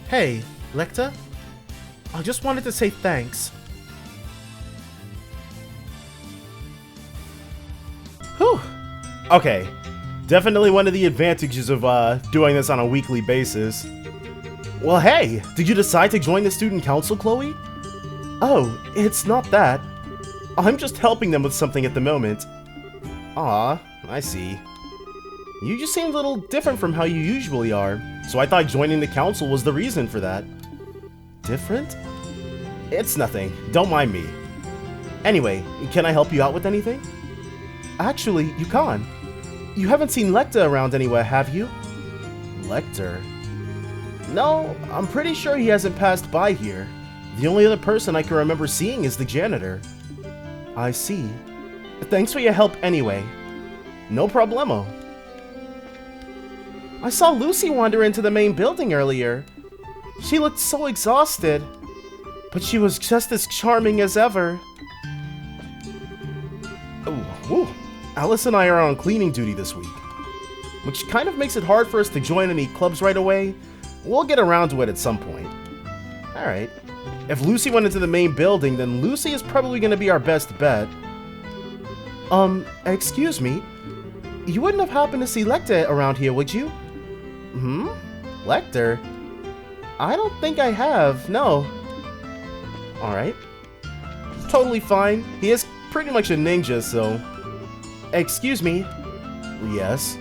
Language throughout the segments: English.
Hey, Lechter? I just wanted to say thanks. Whew. Okay. Definitely one of the advantages of doing this on a weekly basis. Well, hey, did you decide to join the student council, Kloe? Oh, it's not that. I'm just helping them with something at the moment. Ah, I see. You just seemed a little different from how you usually are, so I thought joining the council was the reason for that. Different? It's nothing. Don't mind me. Anyway, can I help you out with anything? Actually, you can't. You haven't seen Lechter around anywhere, have you? Lechter? No, I'm pretty sure he hasn't passed by here. The only other person I can remember seeing is the janitor. I see. Thanks for your help anyway. No problemo. I saw Lucy wander into the main building earlier. She looked so exhausted, but she was just as charming as ever. Ooh. Alice and I are on cleaning duty this week, which kind of makes it hard for us to join any clubs right away. We'll get around to it at some point. Alright. If Lucy went into the main building, then Lucy is probably going to be our best bet. Excuse me? You wouldn't have happened to see Lechter around here, would you? Lechter? I don't think I have, no. Alright. Totally fine. He is pretty much a ninja, so... Excuse me? Yes?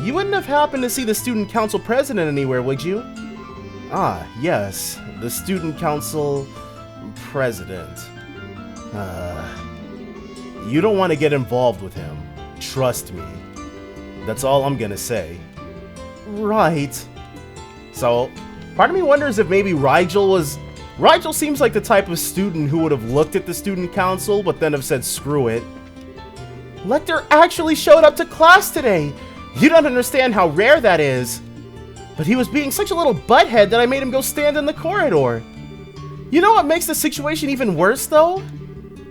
You wouldn't have happened to see the student council president anywhere, would you? Ah, yes. The student council... president. You don't want to get involved with him. Trust me. That's all I'm gonna say. Right. So, part of me wonders if maybe Rigel was... Rigel seems like the type of student who would have looked at the student council, but then have said screw it. Lechter actually showed up to class today! You don't understand how rare that is! But he was being such a little butthead that I made him go stand in the corridor. You know what makes the situation even worse, though?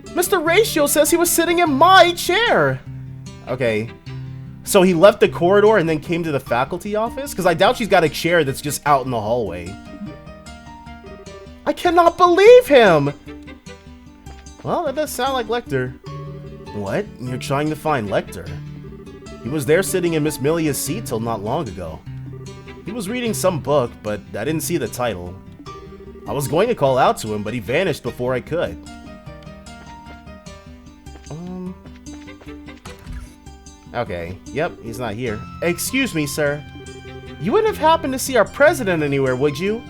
Mr. Ratio says he was sitting in my chair! Okay. So he left the corridor and then came to the faculty office? Because I doubt she's got a chair that's just out in the hallway. I cannot believe him! Well, that does sound like Lechter. What? You're trying to find Lechter? He was there sitting in Miss Millia's seat till not long ago. He was reading some book, but I didn't see the title. I was going to call out to him, but he vanished before I could. Okay, yep, he's not here. Excuse me, sir. You wouldn't have happened to see our president anywhere, would you?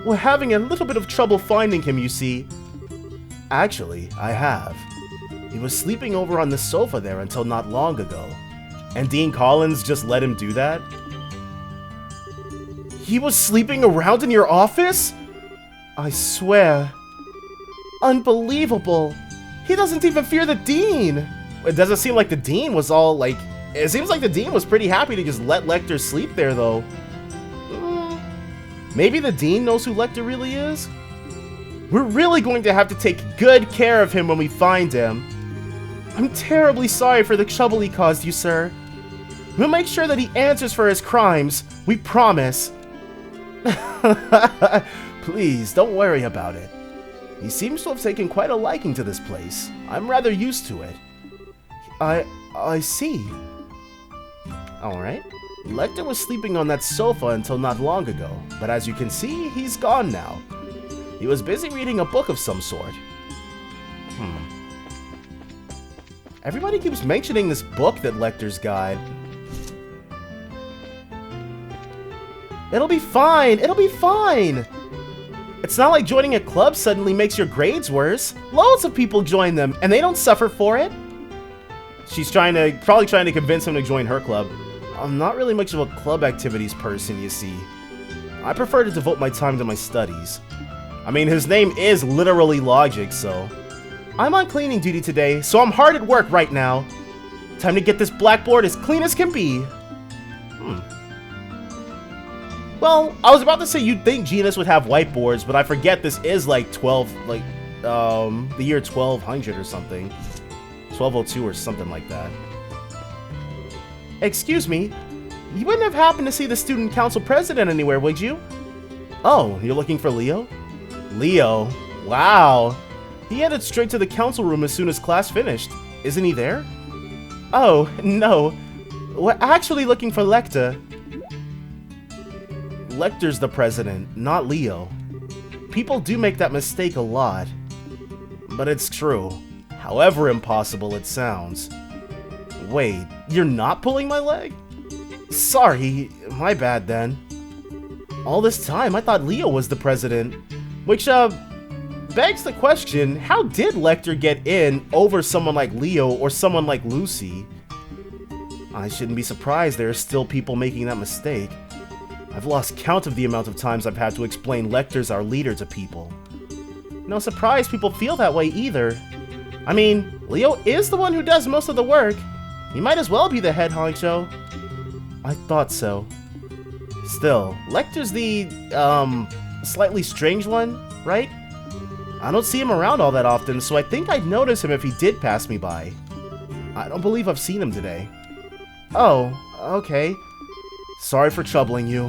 We're having a little bit of trouble finding him, you see. Actually, I have. He was sleeping over on the sofa there until not long ago. And Dean Collins just let him do that? He was sleeping around in your office? I swear. Unbelievable. He doesn't even fear the Dean. It doesn't seem like the Dean was all like... It seems like the Dean was pretty happy to just let Lechter sleep there, though. Maybe the Dean knows who Lechter really is? We're really going to have to take good care of him when we find him. I'm terribly sorry for the trouble he caused you, sir. We'll make sure that he answers for his crimes. We promise. Please, don't worry about it. He seems to have taken quite a liking to this place. I'm rather used to it. I see. Alright. Lechter was sleeping on that sofa until not long ago, but as you can see, he's gone now. He was busy reading a book of some sort. Everybody keeps mentioning this book that Lechter's got. It'll be fine! It'll be fine! It's not like joining a club suddenly makes your grades worse. Loads of people join them, and they don't suffer for it. She's probably trying to convince him to join her club. I'm not really much of a club activities person, you see. I prefer to devote my time to my studies. I mean, his name is literally Logic, so... I'm on cleaning duty today, so I'm hard at work right now. Time to get this blackboard as clean as can be. Well, I was about to say you'd think Genus would have whiteboards, but I forget this is like the year 1200 or something. 1202 or something like that. Excuse me, You wouldn't have happened to see the student council president anywhere, would you? Oh, you're looking for Leo? Leo? Wow. He headed straight to the council room as soon as class finished. Isn't he there? Oh, no. We're actually looking for Lechter. Lechter's the president, not Leo. People do make that mistake a lot. But it's true. However impossible it sounds. Wait, you're not pulling my leg? Sorry, my bad then. All this time, I thought Leo was the president. Which, begs the question, how did Lechter get in over someone like Leo or someone like Lucy? I shouldn't be surprised there are still people making that mistake. I've lost count of the amount of times I've had to explain Lechter's our leader to people. No surprise people feel that way either. I mean, Leo is the one who does most of the work. He might as well be the head honcho. I thought so. Still, Lechter's the, slightly strange one, right? I don't see him around all that often, so I think I'd notice him if he did pass me by. I don't believe I've seen him today. Oh, okay. Sorry for troubling you.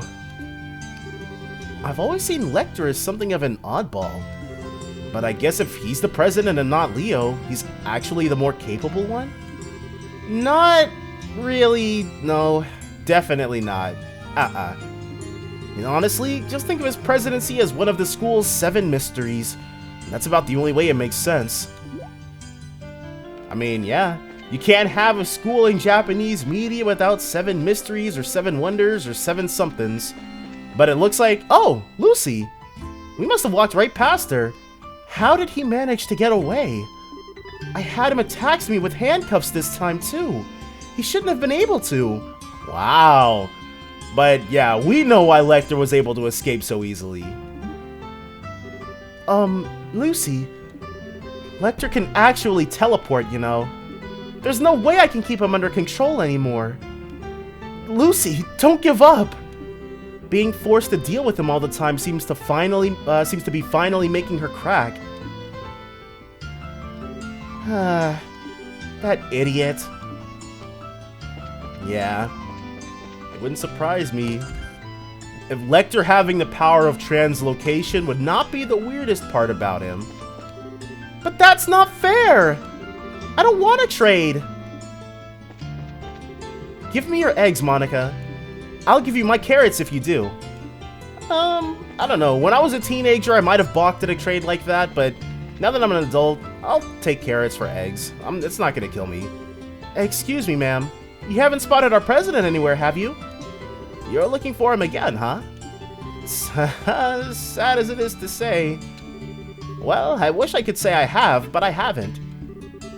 I've always seen Lechter as something of an oddball. But I guess if he's the president and not Leo, he's actually the more capable one? Not really, no. Definitely not. And honestly, just think of his presidency as one of the school's 7 mysteries. That's about the only way it makes sense. I mean, yeah. You can't have a school in Japanese media without 7 mysteries or 7 wonders or 7 somethings. But it looks like, oh, Lucy. We must have walked right past her. How did he manage to get away? I had him attack me with handcuffs this time too. He shouldn't have been able to. Wow. But yeah, we know why Lechter was able to escape so easily. Lucy. Lechter can actually teleport, you know. There's no way I can keep him under control anymore. Lucy, don't give up. Being forced to deal with him all the time seems to be finally making her crack. That idiot. Yeah. It wouldn't surprise me. If Lechter having the power of translocation would not be the weirdest part about him. But that's not fair! I don't want to trade! Give me your eggs, Monica. I'll give you my carrots if you do. I don't know. When I was a teenager, I might have balked at a trade like that, but now that I'm an adult, I'll take carrots for eggs. It's not gonna kill me. Excuse me, ma'am. You haven't spotted our president anywhere, have you? You're looking for him again, huh? Sad as it is to say. Well, I wish I could say I have, but I haven't.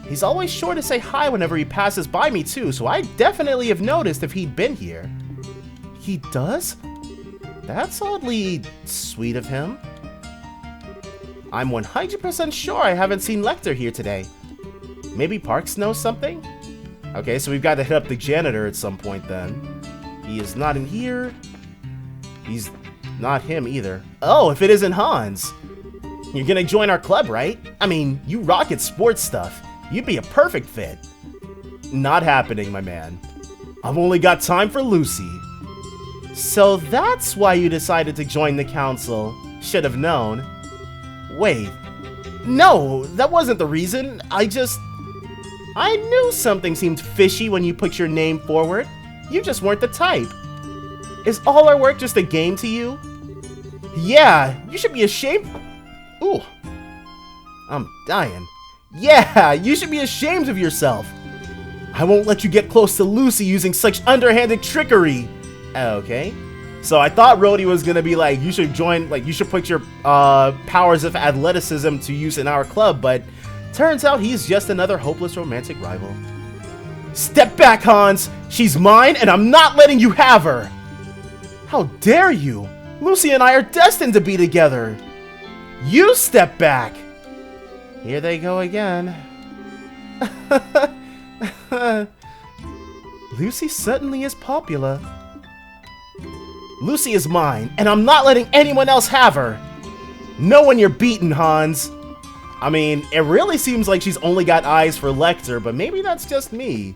He's always sure to say hi whenever he passes by me too, so I definitely have noticed if he'd been here. He does? That's oddly sweet of him. I'm 100% sure I haven't seen Lechter here today. Maybe Parks knows something? Okay, so we've got to hit up the janitor at some point then. He is not in here. He's not him either. Oh, if it isn't Hans. You're gonna join our club, right? I mean, you rock at sports stuff. You'd be a perfect fit. Not happening, my man. I've only got time for Lucy. So that's why you decided to join the council. Should have known. Wait. No, that wasn't the reason. I knew something seemed fishy when you put your name forward. You just weren't the type. Is all our work just a game to you? Yeah, you should be ashamed. Ooh. I'm dying. Yeah, you should be ashamed of yourself. I won't let you get close to Lucy using such underhanded trickery. Okay. So I thought Rhodey was gonna be like, you should join, like, you should put your powers of athleticism to use in our club, but turns out he's just another hopeless romantic rival. Step back, Hans! She's mine, and I'm not letting you have her! How dare you! Lucy and I are destined to be together! You step back! Here they go again. Lucy certainly is popular. Lucy is mine, and I'm not letting anyone else have her! Know when you're beaten, Hans! I mean, it really seems like she's only got eyes for Lechter, but maybe that's just me.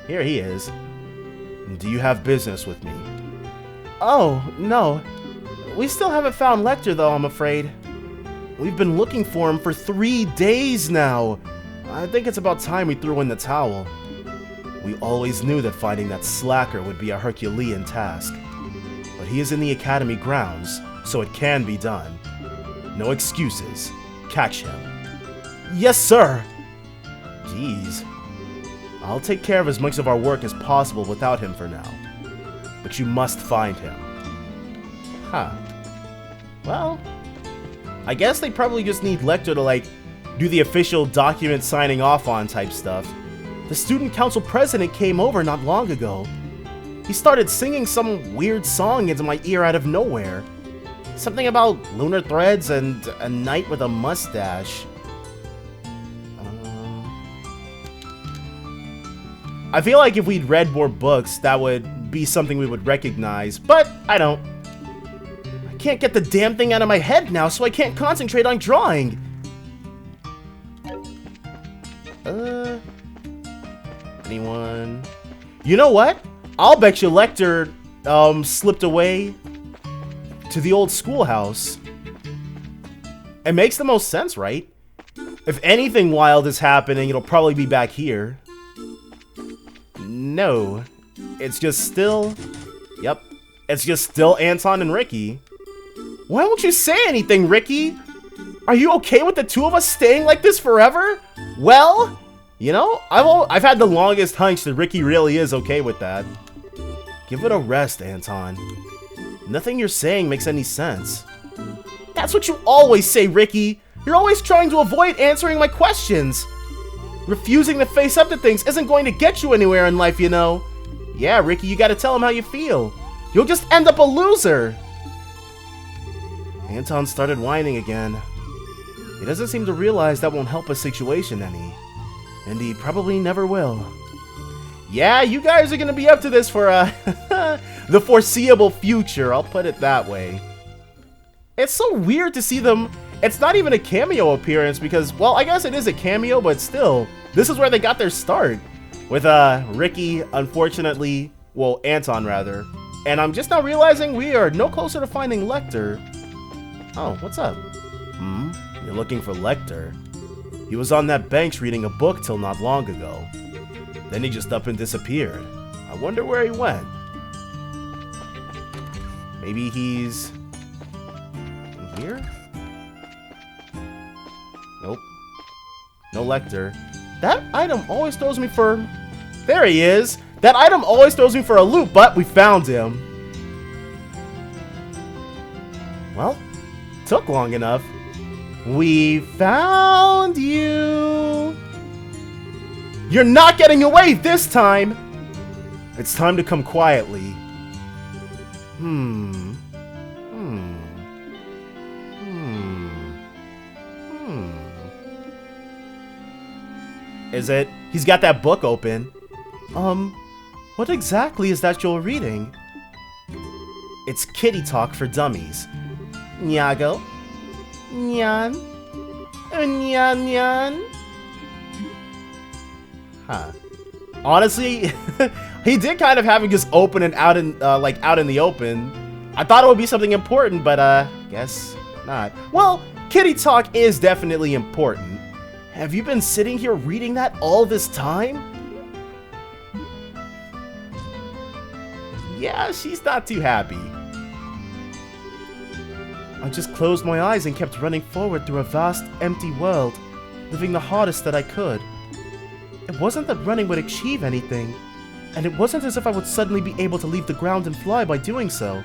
Here he is. Do you have business with me? Oh, no. We still haven't found Lechter, though, I'm afraid. We've been looking for him for 3 days now. I think it's about time we threw in the towel. We always knew that finding that slacker would be a Herculean task. But he is in the academy grounds, so it can be done. No excuses. Catch him. Yes, sir! Jeez. I'll take care of as much of our work as possible without him for now. But you must find him. Huh. Well, I guess they probably just need Lechter to, like, do the official document signing off on type stuff. The student council president came over not long ago. He started singing some weird song into my ear out of nowhere. Something about lunar threads and a knight with a mustache. I feel like if we'd read more books, that would be something we would recognize, but I don't. I can't get the damn thing out of my head now, so I can't concentrate on drawing. Anyone? You know what? I'll bet you Lechter slipped away to the old schoolhouse. It makes the most sense, right? If anything wild is happening, it'll probably be back here. No. It's just still... Yep. It's just still Anton and Ricky. Why won't you say anything, Ricky? Are you okay with the two of us staying like this forever? Well, you know, I've had the longest hunch that Ricky really is okay with that. Give it a rest, Anton. Nothing you're saying makes any sense. That's what you always say, Ricky. You're always trying to avoid answering my questions. Refusing to face up to things isn't going to get you anywhere in life, you know. Yeah, Ricky, you gotta tell him how you feel. You'll just end up a loser. Anton started whining again. He doesn't seem to realize that won't help his situation any. And he probably never will. Yeah, you guys are gonna be up to this for the foreseeable future, I'll put it that way. It's so weird to see them. It's not even a cameo appearance because, well, I guess it is a cameo, but still, this is where they got their start. With Ricky, unfortunately, well, Anton rather. And I'm just now realizing we are no closer to finding Lechter. Oh, what's up? You're looking for Lechter. He was on that bench reading a book till not long ago. Then he just up and disappeared. I wonder where he went. Maybe he's... in here? Nope. No Lechter. That item always throws me for... There he is! That item always throws me for a loop, but we found him. Well, took long enough. We found you! You're not getting away this time! It's time to come quietly. Is it? He's got that book open. What exactly is that you're reading? It's kitty talk for dummies. Nyago. Nyan. Nyan nyan. Huh. Honestly, he did kind of have it just open and out in, like, out in the open. I thought it would be something important, but, guess not. Well, kitty talk is definitely important. Have you been sitting here reading that all this time? Yeah, she's not too happy. I just closed my eyes and kept running forward through a vast, empty world, living the hardest that I could. It wasn't that running would achieve anything, and it wasn't as if I would suddenly be able to leave the ground and fly by doing so.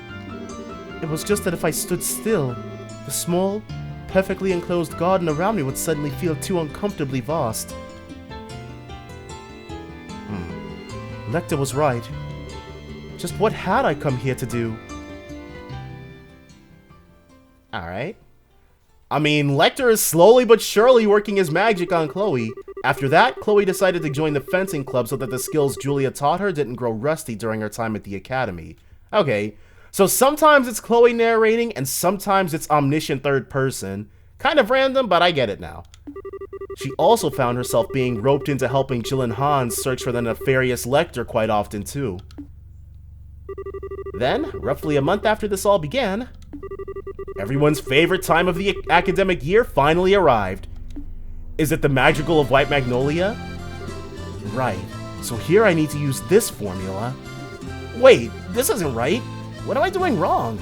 It was just that if I stood still, the small, perfectly enclosed garden around me would suddenly feel too uncomfortably vast. Lechter was right. Just what had I come here to do? Alright. I mean, Lechter is slowly but surely working his magic on Kloe. After that, Kloe decided to join the fencing club so that the skills Julia taught her didn't grow rusty during her time at the academy. Okay, so sometimes it's Kloe narrating and sometimes it's omniscient third person. Kind of random, but I get it now. She also found herself being roped into helping Jill and Hans search for the nefarious Lechter quite often too. Then, roughly a month after this all began, everyone's favorite time of the academic year finally arrived. Is it the magical of White Magnolia? Right, so here I need to use this formula. Wait, this isn't right. What am I doing wrong?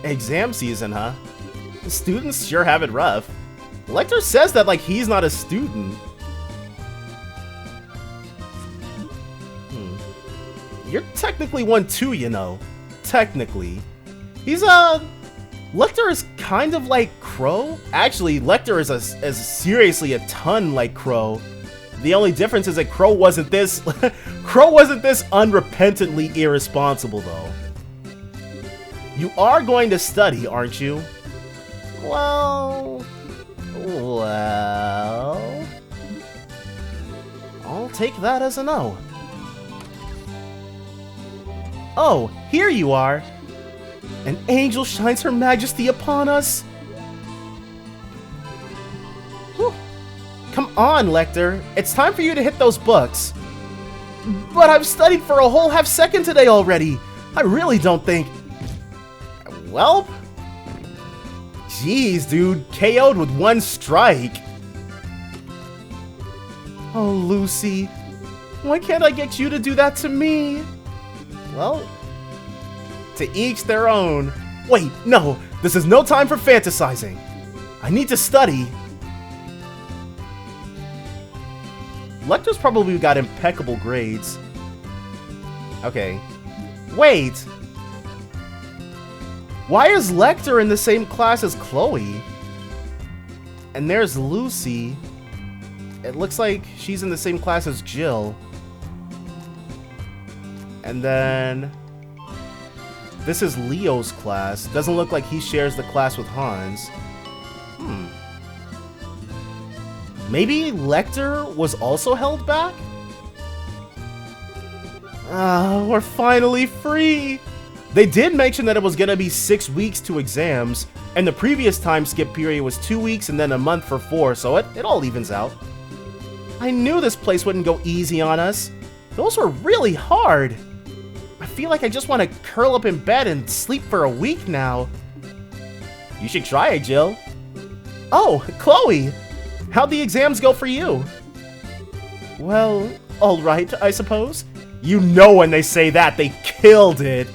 Exam season, huh? The students sure have it rough. Lechter says that like he's not a student. You're technically one too, you know. Technically. He's Lechter is kind of like Kloe. Actually, Lechter is seriously a ton like Kloe. The only difference is that Kloe wasn't this Kloe wasn't this unrepentantly irresponsible though. You are going to study, aren't you? Well, I'll take that as a no. Oh, here you are. An angel shines her majesty upon us. Whew. Come on, Lechter. It's time for you to hit those books. But I've studied for a whole half second today already. I really don't think... Well... Jeez, dude. KO'd with one strike. Oh, Lucy. Why can't I get you to do that to me? Well... To each their own. Wait, no. This is no time for fantasizing. I need to study. Lechter's probably got impeccable grades. Okay. Wait! Why is Lechter in the same class as Kloe? And there's Lucy. It looks like she's in the same class as Jill. And then... This is Leo's class. Doesn't look like he shares the class with Hans. Maybe Lechter was also held back? We're finally free! They did mention that it was gonna be 6 weeks to exams, and the previous time skip period was 2 weeks and then a month for 4, so it all evens out. I knew this place wouldn't go easy on us. Those were really hard. I feel like I just want to curl up in bed and sleep for a week now. You should try it, Jill. Oh, Kloe! How'd the exams go for you? Well, alright, I suppose. You know when they say that, they killed it.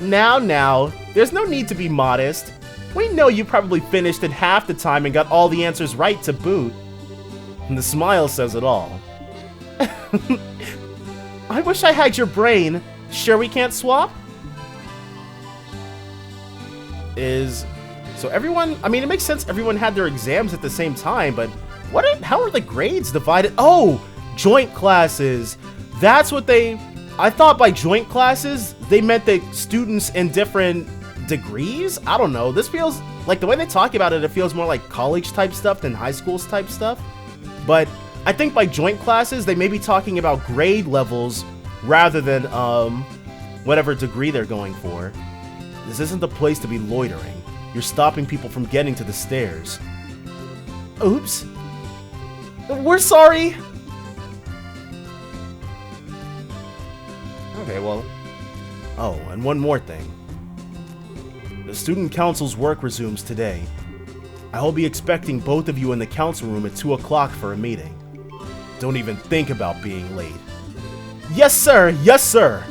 Now, there's no need to be modest. We know you probably finished in half the time and got all the answers right to boot. And the smile says it all. I wish I had your brain. Sure we can't swap? So everyone, I mean, it makes sense everyone had their exams at the same time, but how are the grades divided? Oh, joint classes. That's what I thought by joint classes, they meant the students in different degrees? I don't know. This feels, like the way they talk about it, it feels more like college type stuff than high school type stuff. But I think by joint classes, they may be talking about grade levels rather than whatever degree they're going for. This isn't the place to be loitering. You're stopping people from getting to the stairs. Oops. We're sorry. Okay, well. Oh, and one more thing. The student council's work resumes today. I will be expecting both of you in the council room at 2 o'clock for a meeting. Don't even think about being late. Yes, sir! Yes, sir!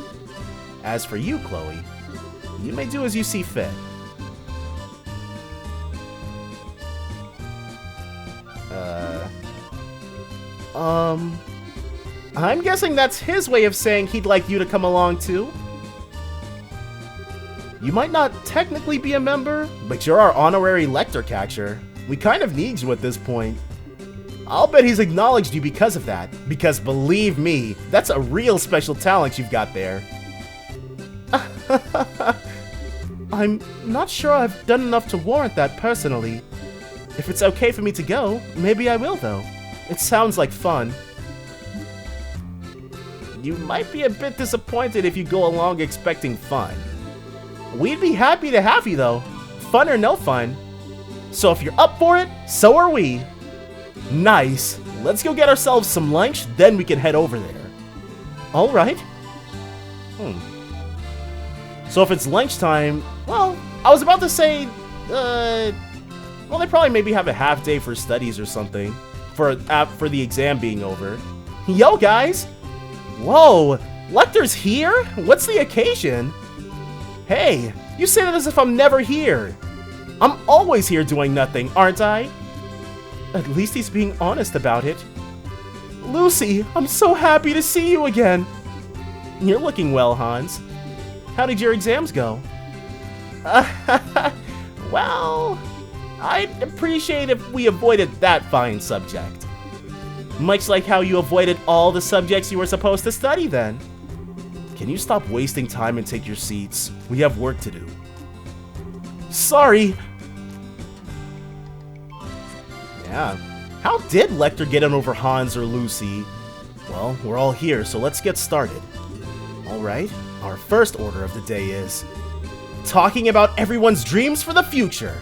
As for you, Kloe, you may do as you see fit. I'm guessing that's his way of saying he'd like you to come along too. You might not technically be a member, but you're our honorary Lechter catcher. We kind of need you at this point. I'll bet he's acknowledged you because of that, because believe me, that's a real special talent you've got there. I'm not sure I've done enough to warrant that personally. If it's okay for me to go, maybe I will though. It sounds like fun. You might be a bit disappointed if you go along expecting fun. We'd be happy to have you though, fun or no fun. So if you're up for it, so are we. Nice. Let's go get ourselves some lunch, then we can head over there. Alright. So if it's lunchtime, well, I was about to say, well, they probably maybe have a half day for studies or something, for the exam being over. Yo, guys! Whoa, Lechter's here? What's the occasion? Hey, you say that as if I'm never here. I'm always here doing nothing, aren't I? At least he's being honest about it. Lucy, I'm so happy to see you again. You're looking well, Hans. How did your exams go? Well, I'd appreciate if we avoided that fine subject. Much like how you avoided all the subjects you were supposed to study then. Can you stop wasting time and take your seats? We have work to do. Sorry. Yeah. How did Lechter get in over Hans or Lucy? Well, we're all here, so let's get started. Alright, our first order of the day is talking about everyone's dreams for the future.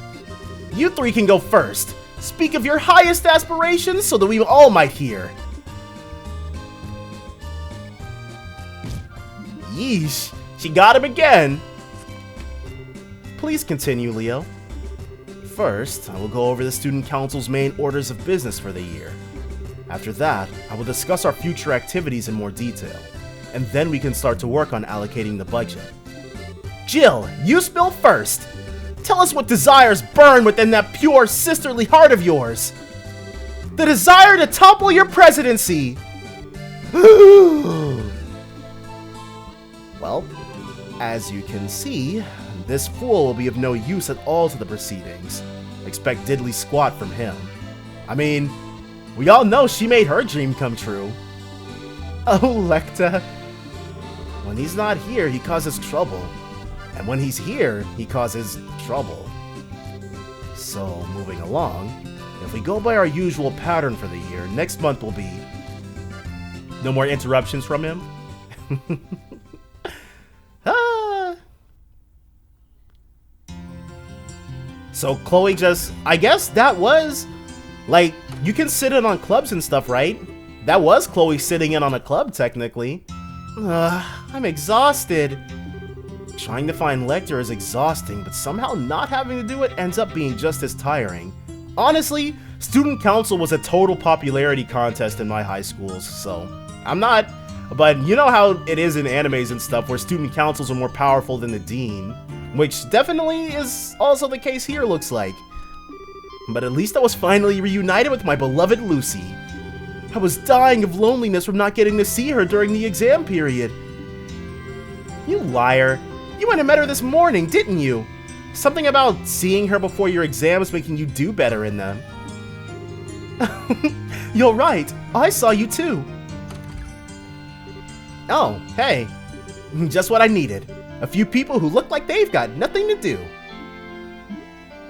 You three can go first. Speak of your highest aspirations so that we all might hear. Yeesh, she got him again. Please continue, Leo. First, I will go over the student council's main orders of business for the year. After that, I will discuss our future activities in more detail, and then we can start to work on allocating the budget. Jill, you spill first! Tell us what desires burn within that pure sisterly heart of yours! The desire to topple your presidency! Well, as you can see, this fool will be of no use at all to the proceedings. Expect diddly squat from him. I mean, we all know she made her dream come true. Oh, Lechter. When he's not here, he causes trouble. And when he's here, he causes trouble. So, moving along, if we go by our usual pattern for the year, next month will be... No more interruptions from him? So Kloe just, I guess that was, like, you can sit in on clubs and stuff, right? That was Kloe sitting in on a club, technically. I'm exhausted. Trying to find Lechter is exhausting, but somehow not having to do it ends up being just as tiring. Honestly, student council was a total popularity contest in my high schools, so I'm not, but you know how it is in animes and stuff where student councils are more powerful than the dean. Which definitely is also the case here, looks like. But at least I was finally reunited with my beloved Lucy. I was dying of loneliness from not getting to see her during the exam period. You liar. You went and met her this morning, didn't you? Something about seeing her before your exams making you do better in them. You're right. I saw you too. Oh, hey. Just what I needed. A few people who look like they've got nothing to do.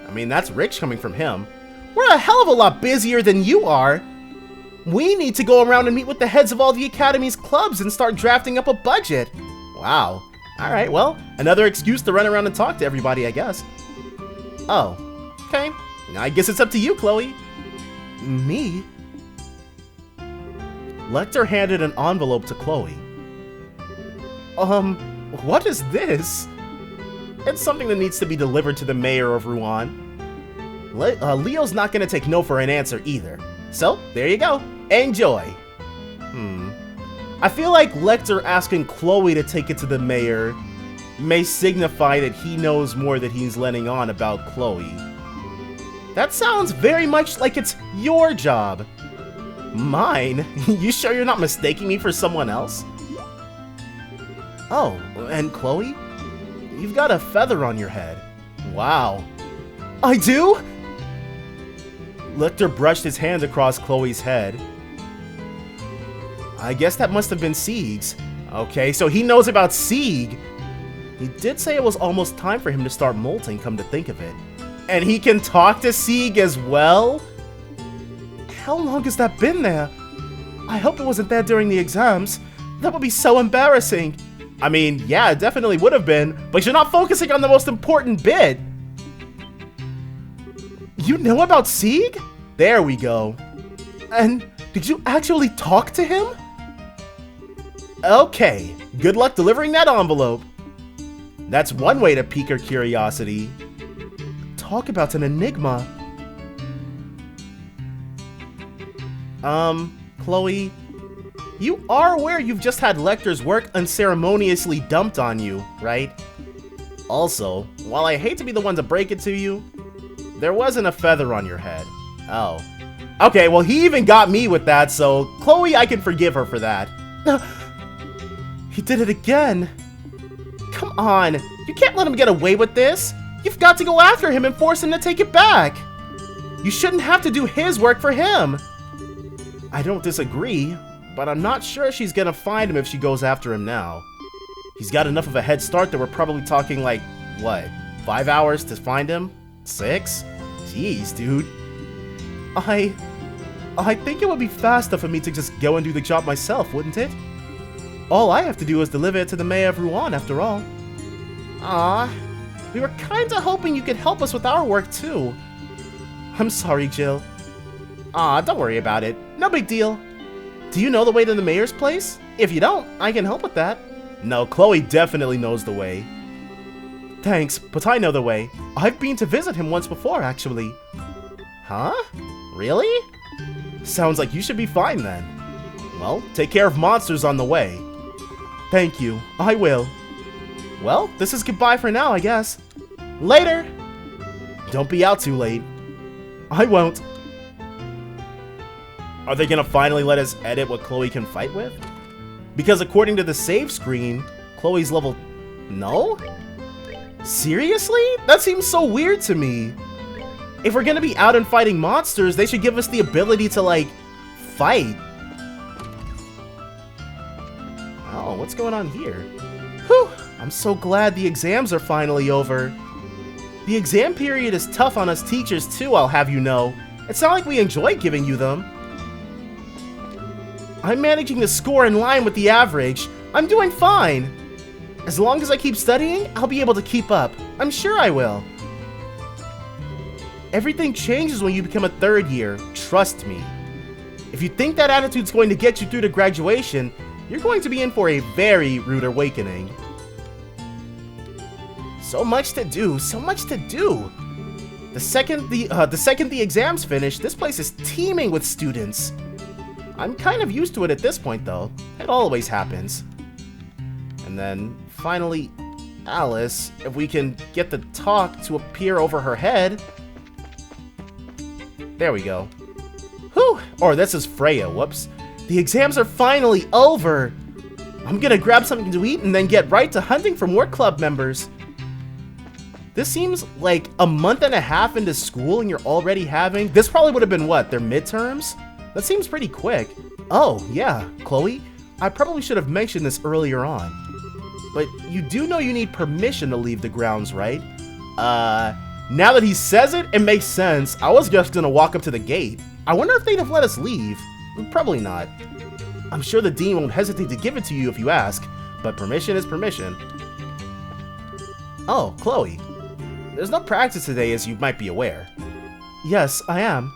I mean, that's rich coming from him. We're a hell of a lot busier than you are. We need to go around and meet with the heads of all the Academy's clubs and start drafting up a budget. Wow. Alright, well, another excuse to run around and talk to everybody, I guess. Oh, okay. I guess it's up to you, Kloe. Me? Lechter handed an envelope to Kloe. What is this? It's something that needs to be delivered to the mayor of Rouen. Leo's not gonna take no for an answer either. So, there you go. Enjoy. I feel like Lechter asking Kloe to take it to the mayor may signify that he knows more that he's letting on about Kloe. That sounds very much like it's your job. Mine? You sure you're not mistaking me for someone else? Oh, and Kloe? You've got a feather on your head. Wow. I do? Lechter brushed his hand across Chloe's head. I guess that must have been Sieg's. Okay, so he knows about Sieg. He did say it was almost time for him to start molting, come to think of it. And he can talk to Sieg as well? How long has that been there? I hope it wasn't there during the exams. That would be so embarrassing. I mean, yeah, it definitely would have been, but you're not focusing on the most important bit. You know about Sieg? There we go. And did you actually talk to him? Okay, good luck delivering that envelope. That's one way to pique her curiosity. Talk about an enigma. Kloe, you are aware you've just had Lechter's work unceremoniously dumped on you, right? Also, while I hate to be the one to break it to you, there wasn't a feather on your head. Oh. Okay, well he even got me with that, so Kloe, I can forgive her for that. He did it again. Come on, you can't let him get away with this. You've got to go after him and force him to take it back. You shouldn't have to do his work for him. I don't disagree, but I'm not sure she's gonna find him if she goes after him now. He's got enough of a head start that we're probably talking like, what, 5 hours to find him? 6? Jeez, dude. I think it would be faster for me to just go and do the job myself, wouldn't it? All I have to do is deliver it to the mayor of Rouen, after all. Ah, we were kinda hoping you could help us with our work, too. I'm sorry, Jill. Ah, don't worry about it. No big deal. Do you know the way to the mayor's place? If you don't, I can help with that. No, Kloe definitely knows the way. Thanks, but I know the way. I've been to visit him once before, actually. Huh? Really? Sounds like you should be fine then. Well, take care of monsters on the way. Thank you, I will. Well, this is goodbye for now, I guess. Later! Don't be out too late. I won't. Are they gonna finally let us edit what Kloe can fight with? Because according to the save screen, Chloe's level... No? Seriously? That seems so weird to me. If we're gonna be out and fighting monsters, they should give us the ability to, like, fight. Oh, what's going on here? Whew! I'm so glad the exams are finally over. The exam period is tough on us teachers too, I'll have you know. It's not like we enjoy giving you them. I'm managing to score in line with the average. I'm doing fine. As long as I keep studying, I'll be able to keep up. I'm sure I will. Everything changes when you become a third year. Trust me. If you think that attitude's going to get you through to graduation, you're going to be in for a very rude awakening. So much to do, so much to do. The second the exams finish, this place is teeming with students. I'm kind of used to it at this point, though. It always happens. And then, finally, Alice, if we can get the talk to appear over her head. There we go. Whew! Or this is Freya, whoops. The exams are finally over! I'm gonna grab something to eat and then get right to hunting for more club members. This seems like a month and a half into school and you're already having... This probably would have been, what, their midterms? That seems pretty quick. Oh, yeah, Kloe, I probably should have mentioned this earlier on. But you do know you need permission to leave the grounds, right? Now that he says it, it makes sense. I was just gonna walk up to the gate. I wonder if they'd have let us leave. Probably not. I'm sure the dean won't hesitate to give it to you if you ask, but permission is permission. Oh, Kloe. There's no practice today, as you might be aware. Yes, I am.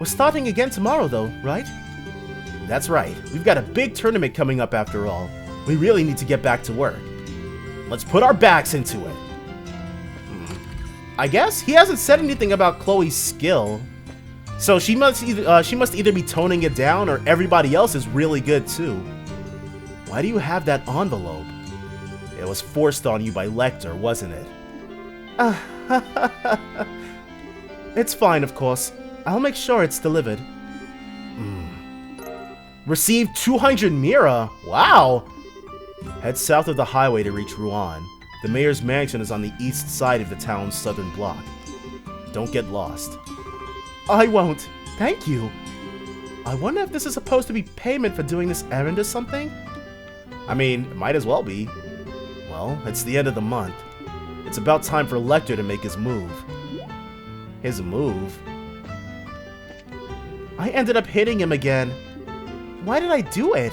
We're starting again tomorrow, though, right? That's right. We've got a big tournament coming up after all. We really need to get back to work. Let's put our backs into it. I guess he hasn't said anything about Chloe's skill. So she must either be toning it down or everybody else is really good too. Why do you have that envelope? It was forced on you by Lechter, wasn't it? It's fine, of course. I'll make sure it's delivered. Received 200 Mira. Wow! Head south of the highway to reach Rouen. The mayor's mansion is on the east side of the town's southern block. Don't get lost. I won't. Thank you. I wonder if this is supposed to be payment for doing this errand or something? I mean, it might as well be. Well, it's the end of the month. It's about time for Lechter to make his move. His move? I ended up hitting him again. Why did I do it?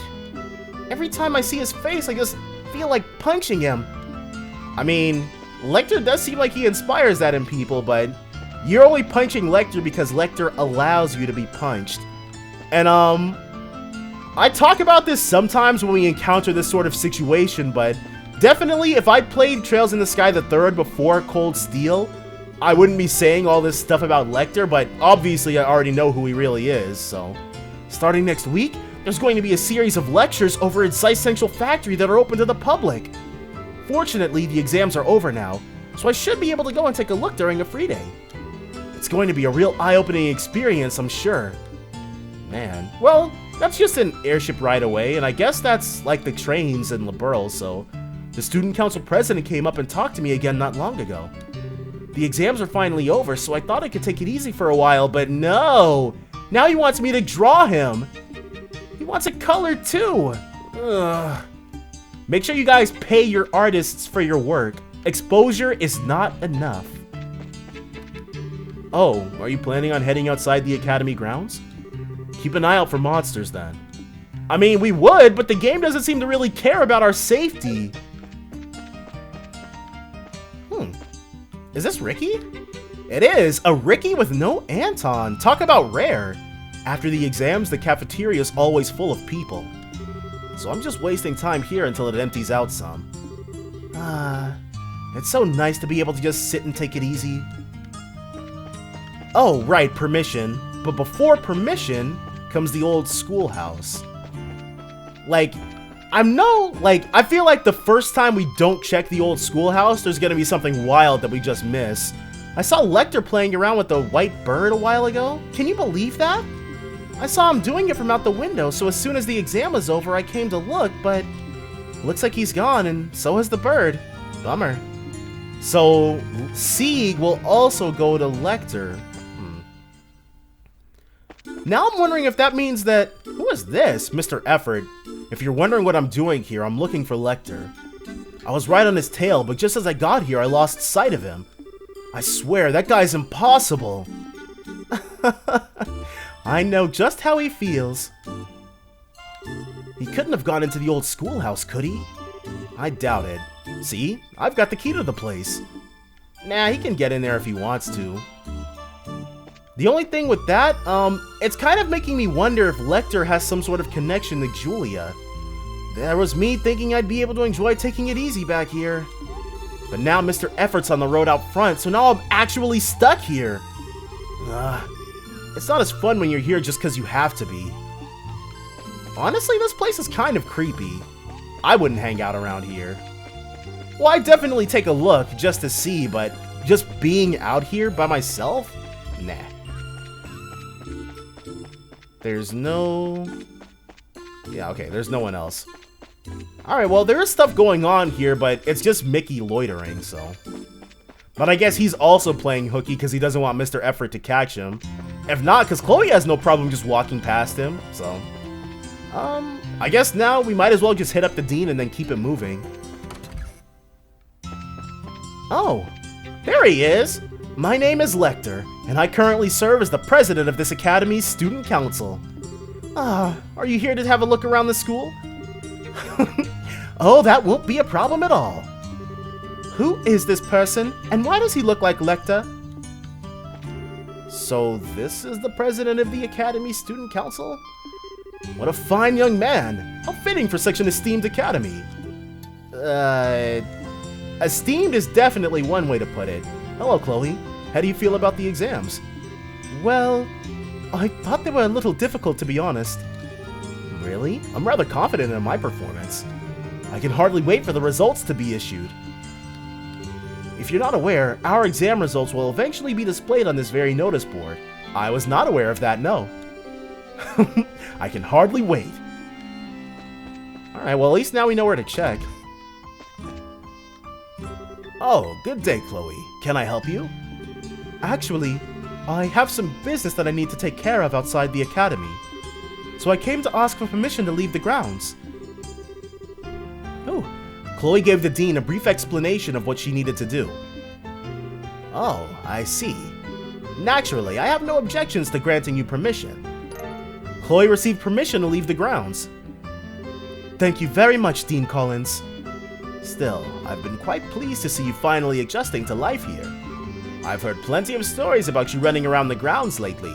Every time I see his face, I just feel like punching him. I mean, Lechter does seem like he inspires that in people, but you're only punching Lechter because Lechter allows you to be punched. And, I talk about this sometimes when we encounter this sort of situation, but definitely if I played Trails in the Sky the Third before Cold Steel, I wouldn't be saying all this stuff about Lechter, but obviously I already know who he really is, so. Starting next week, there's going to be a series of lectures over at Zeiss Central Factory that are open to the public. Fortunately, the exams are over now, so I should be able to go and take a look during a free day. It's going to be a real eye-opening experience, I'm sure. Man, well, that's just an airship ride away, and I guess that's like the trains in Liberl, so the student council president came up and talked to me again not long ago. The exams are finally over, so I thought I could take it easy for a while, but no! Now he wants me to draw him! He wants a color too! Ugh. Make sure you guys pay your artists for your work. Exposure is not enough. Oh, are you planning on heading outside the academy grounds? Keep an eye out for monsters, then. I mean, we would, but the game doesn't seem to really care about our safety. Is this Ricky? It is! A Ricky with no Anton! Talk about rare! After the exams, the cafeteria is always full of people. So I'm just wasting time here until it empties out some. It's so nice to be able to just sit and take it easy. Oh, right, permission. But before permission comes the old schoolhouse. Like, I feel like the first time we don't check the old schoolhouse, there's gonna be something wild that we just miss. I saw Lechter playing around with the white bird a while ago. Can you believe that? I saw him doing it from out the window, so as soon as the exam was over, I came to look, but looks like he's gone, and so has the bird. Bummer. So, Sieg will also go to Lechter. Now I'm wondering if that means that... Who is this? Mr. Effort. If you're wondering what I'm doing here, I'm looking for Lechter. I was right on his tail, but just as I got here, I lost sight of him. I swear, that guy's impossible. I know just how he feels. He couldn't have gone into the old schoolhouse, could he? I doubt it. See? I've got the key to the place. Nah, he can get in there if he wants to. The only thing with that, it's kind of making me wonder if Lechter has some sort of connection to Julia. There was me thinking I'd be able to enjoy taking it easy back here. But now Mr. Effort's on the road out front, so now I'm actually stuck here. It's not as fun when you're here just because you have to be. Honestly, this place is kind of creepy. I wouldn't hang out around here. Well, I'd definitely take a look just to see, but just being out here by myself? Nah. There's no... Yeah, okay, there's no one else. Alright, well, there is stuff going on here, but it's just Mickey loitering, so... But I guess he's also playing hooky because he doesn't want Mr. Effort to catch him. If not, because Kloe has no problem just walking past him, so... I guess now we might as well just hit up the dean and then keep it moving. Oh, there he is! My name is Lechter, and I currently serve as the president of this academy's student council. Are you here to have a look around the school? Oh, that won't be a problem at all. Who is this person, and why does he look like Lechter? So this is the president of the academy's student council? What a fine young man! How fitting for such an esteemed academy. Esteemed is definitely one way to put it. Hello, Kloe. How do you feel about the exams? Well, I thought they were a little difficult, to be honest. Really? I'm rather confident in my performance. I can hardly wait for the results to be issued. If you're not aware, our exam results will eventually be displayed on this very notice board. I was not aware of that, no. I can hardly wait. Alright, well, at least now we know where to check. Oh, good day, Kloe. Can I help you? Actually, I have some business that I need to take care of outside the academy. So I came to ask for permission to leave the grounds. Oh, Kloe gave the dean a brief explanation of what she needed to do. Oh, I see. Naturally, I have no objections to granting you permission. Kloe received permission to leave the grounds. Thank you very much, Dean Collins. Still, I've been quite pleased to see you finally adjusting to life here. I've heard plenty of stories about you running around the grounds lately.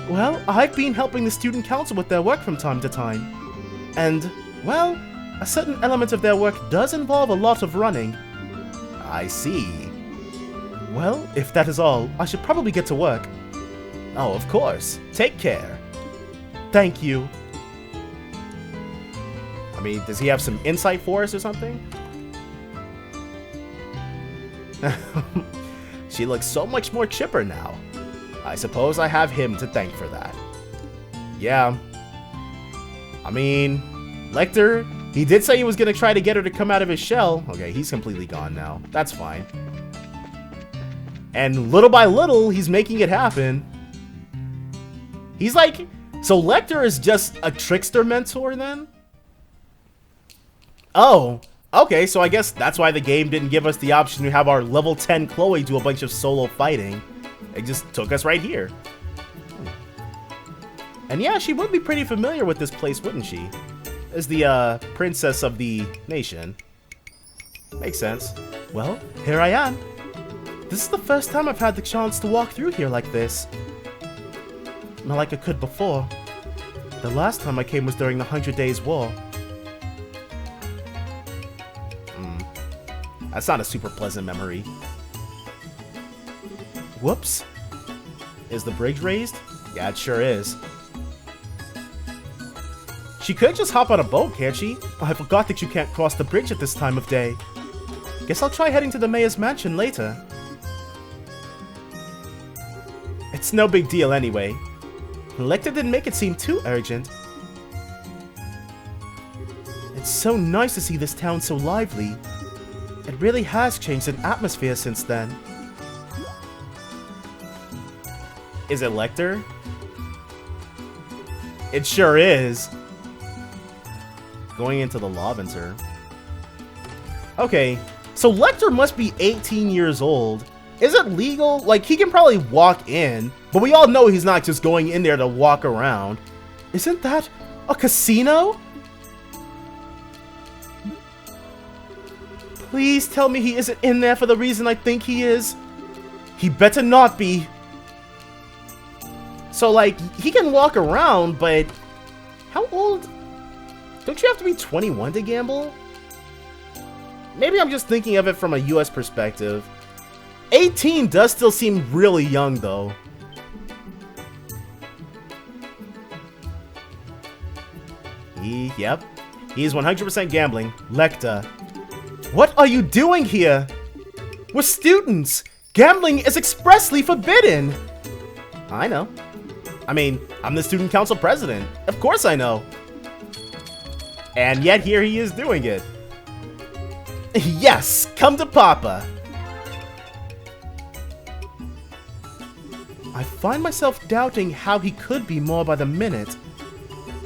Well, I've been helping the student council with their work from time to time. And, well, a certain element of their work does involve a lot of running. I see. Well, if that is all, I should probably get to work. Oh, of course. Take care. Thank you. I mean, does he have some insight for us or something? She looks so much more chipper now. I suppose I have him to thank for that. Yeah. I mean, Lechter, he did say he was going to try to get her to come out of his shell. Okay, he's completely gone now. That's fine. And little by little, he's making it happen. He's like... So Lechter is just a trickster mentor then? Oh, okay, so I guess that's why the game didn't give us the option to have our level 10 Kloe do a bunch of solo fighting. It just took us right here. And yeah, she would be pretty familiar with this place, wouldn't she? As the princess of the nation. Makes sense. Well, here I am. This is the first time I've had the chance to walk through here like this. Not like I could before. The last time I came was during the 100 Days War. That's not a super pleasant memory. Whoops. Is the bridge raised? Yeah, it sure is. She could just hop on a boat, can't she? Oh, I forgot that you can't cross the bridge at this time of day. Guess I'll try heading to the mayor's mansion later. It's no big deal anyway. Lechter didn't make it seem too urgent. It's so nice to see this town so lively. It really has changed an atmosphere since then. Is it Lechter? It sure is. Going into the Laventer. Okay, so Lechter must be 18 years old. Is it legal? Like, he can probably walk in, but we all know he's not just going in there to walk around. Isn't that a casino? Please tell me he isn't in there for the reason I think he is. He better not be. So, like, he can walk around, but how old? Don't you have to be 21 to gamble? Maybe I'm just thinking of it from a US perspective. 18 does still seem really young, though. Yep. He's 100% gambling. Lechter. What are you doing here? We're students. Gambling is expressly forbidden. I know. I mean, I'm the student council president. Of course I know. And yet here he is doing it. Yes, come to Papa. I find myself doubting how he could be more by the minute.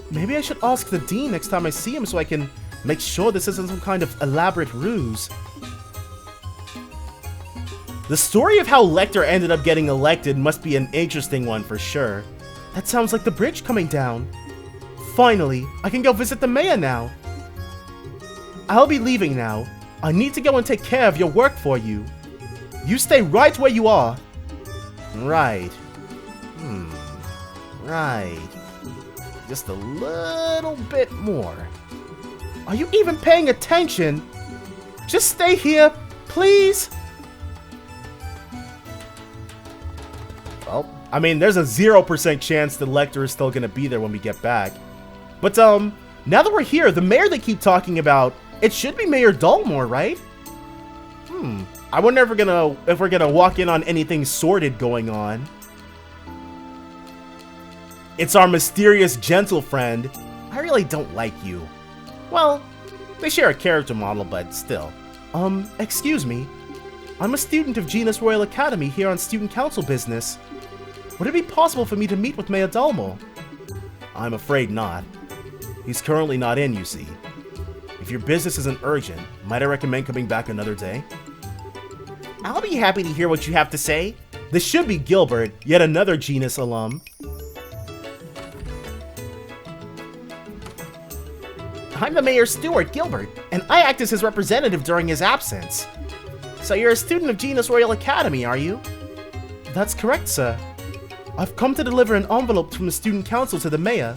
Maybe I should ask the dean next time I see him so I can make sure this isn't some kind of elaborate ruse. The story of how Lechter ended up getting elected must be an interesting one for sure. That sounds like the bridge coming down. Finally, I can go visit the mayor now. I'll be leaving now. I need to go and take care of your work for you. You stay right where you are. Right. Right. Just a little bit more. Are you even paying attention? Just stay here, please. Well, I mean, there's a 0% chance that Lechter is still gonna be there when we get back. But, now that we're here, the mayor they keep talking about, it should be Mayor Dullmore, right? I wonder if we're gonna walk in on anything sordid going on. It's our mysterious gentle friend. I really don't like you. Well, they share a character model, but still. Excuse me. I'm a student of Genus Royal Academy here on student council business. Would it be possible for me to meet with Mayor Dullmore? I'm afraid not. He's currently not in, you see. If your business isn't urgent, might I recommend coming back another day? I'll be happy to hear what you have to say. This should be Gilbert, yet another Genus alum. I'm the mayor's steward, Gilbert, and I act as his representative during his absence. So you're a student of Genus Royal Academy, are you? That's correct, sir. I've come to deliver an envelope from the student council to the mayor.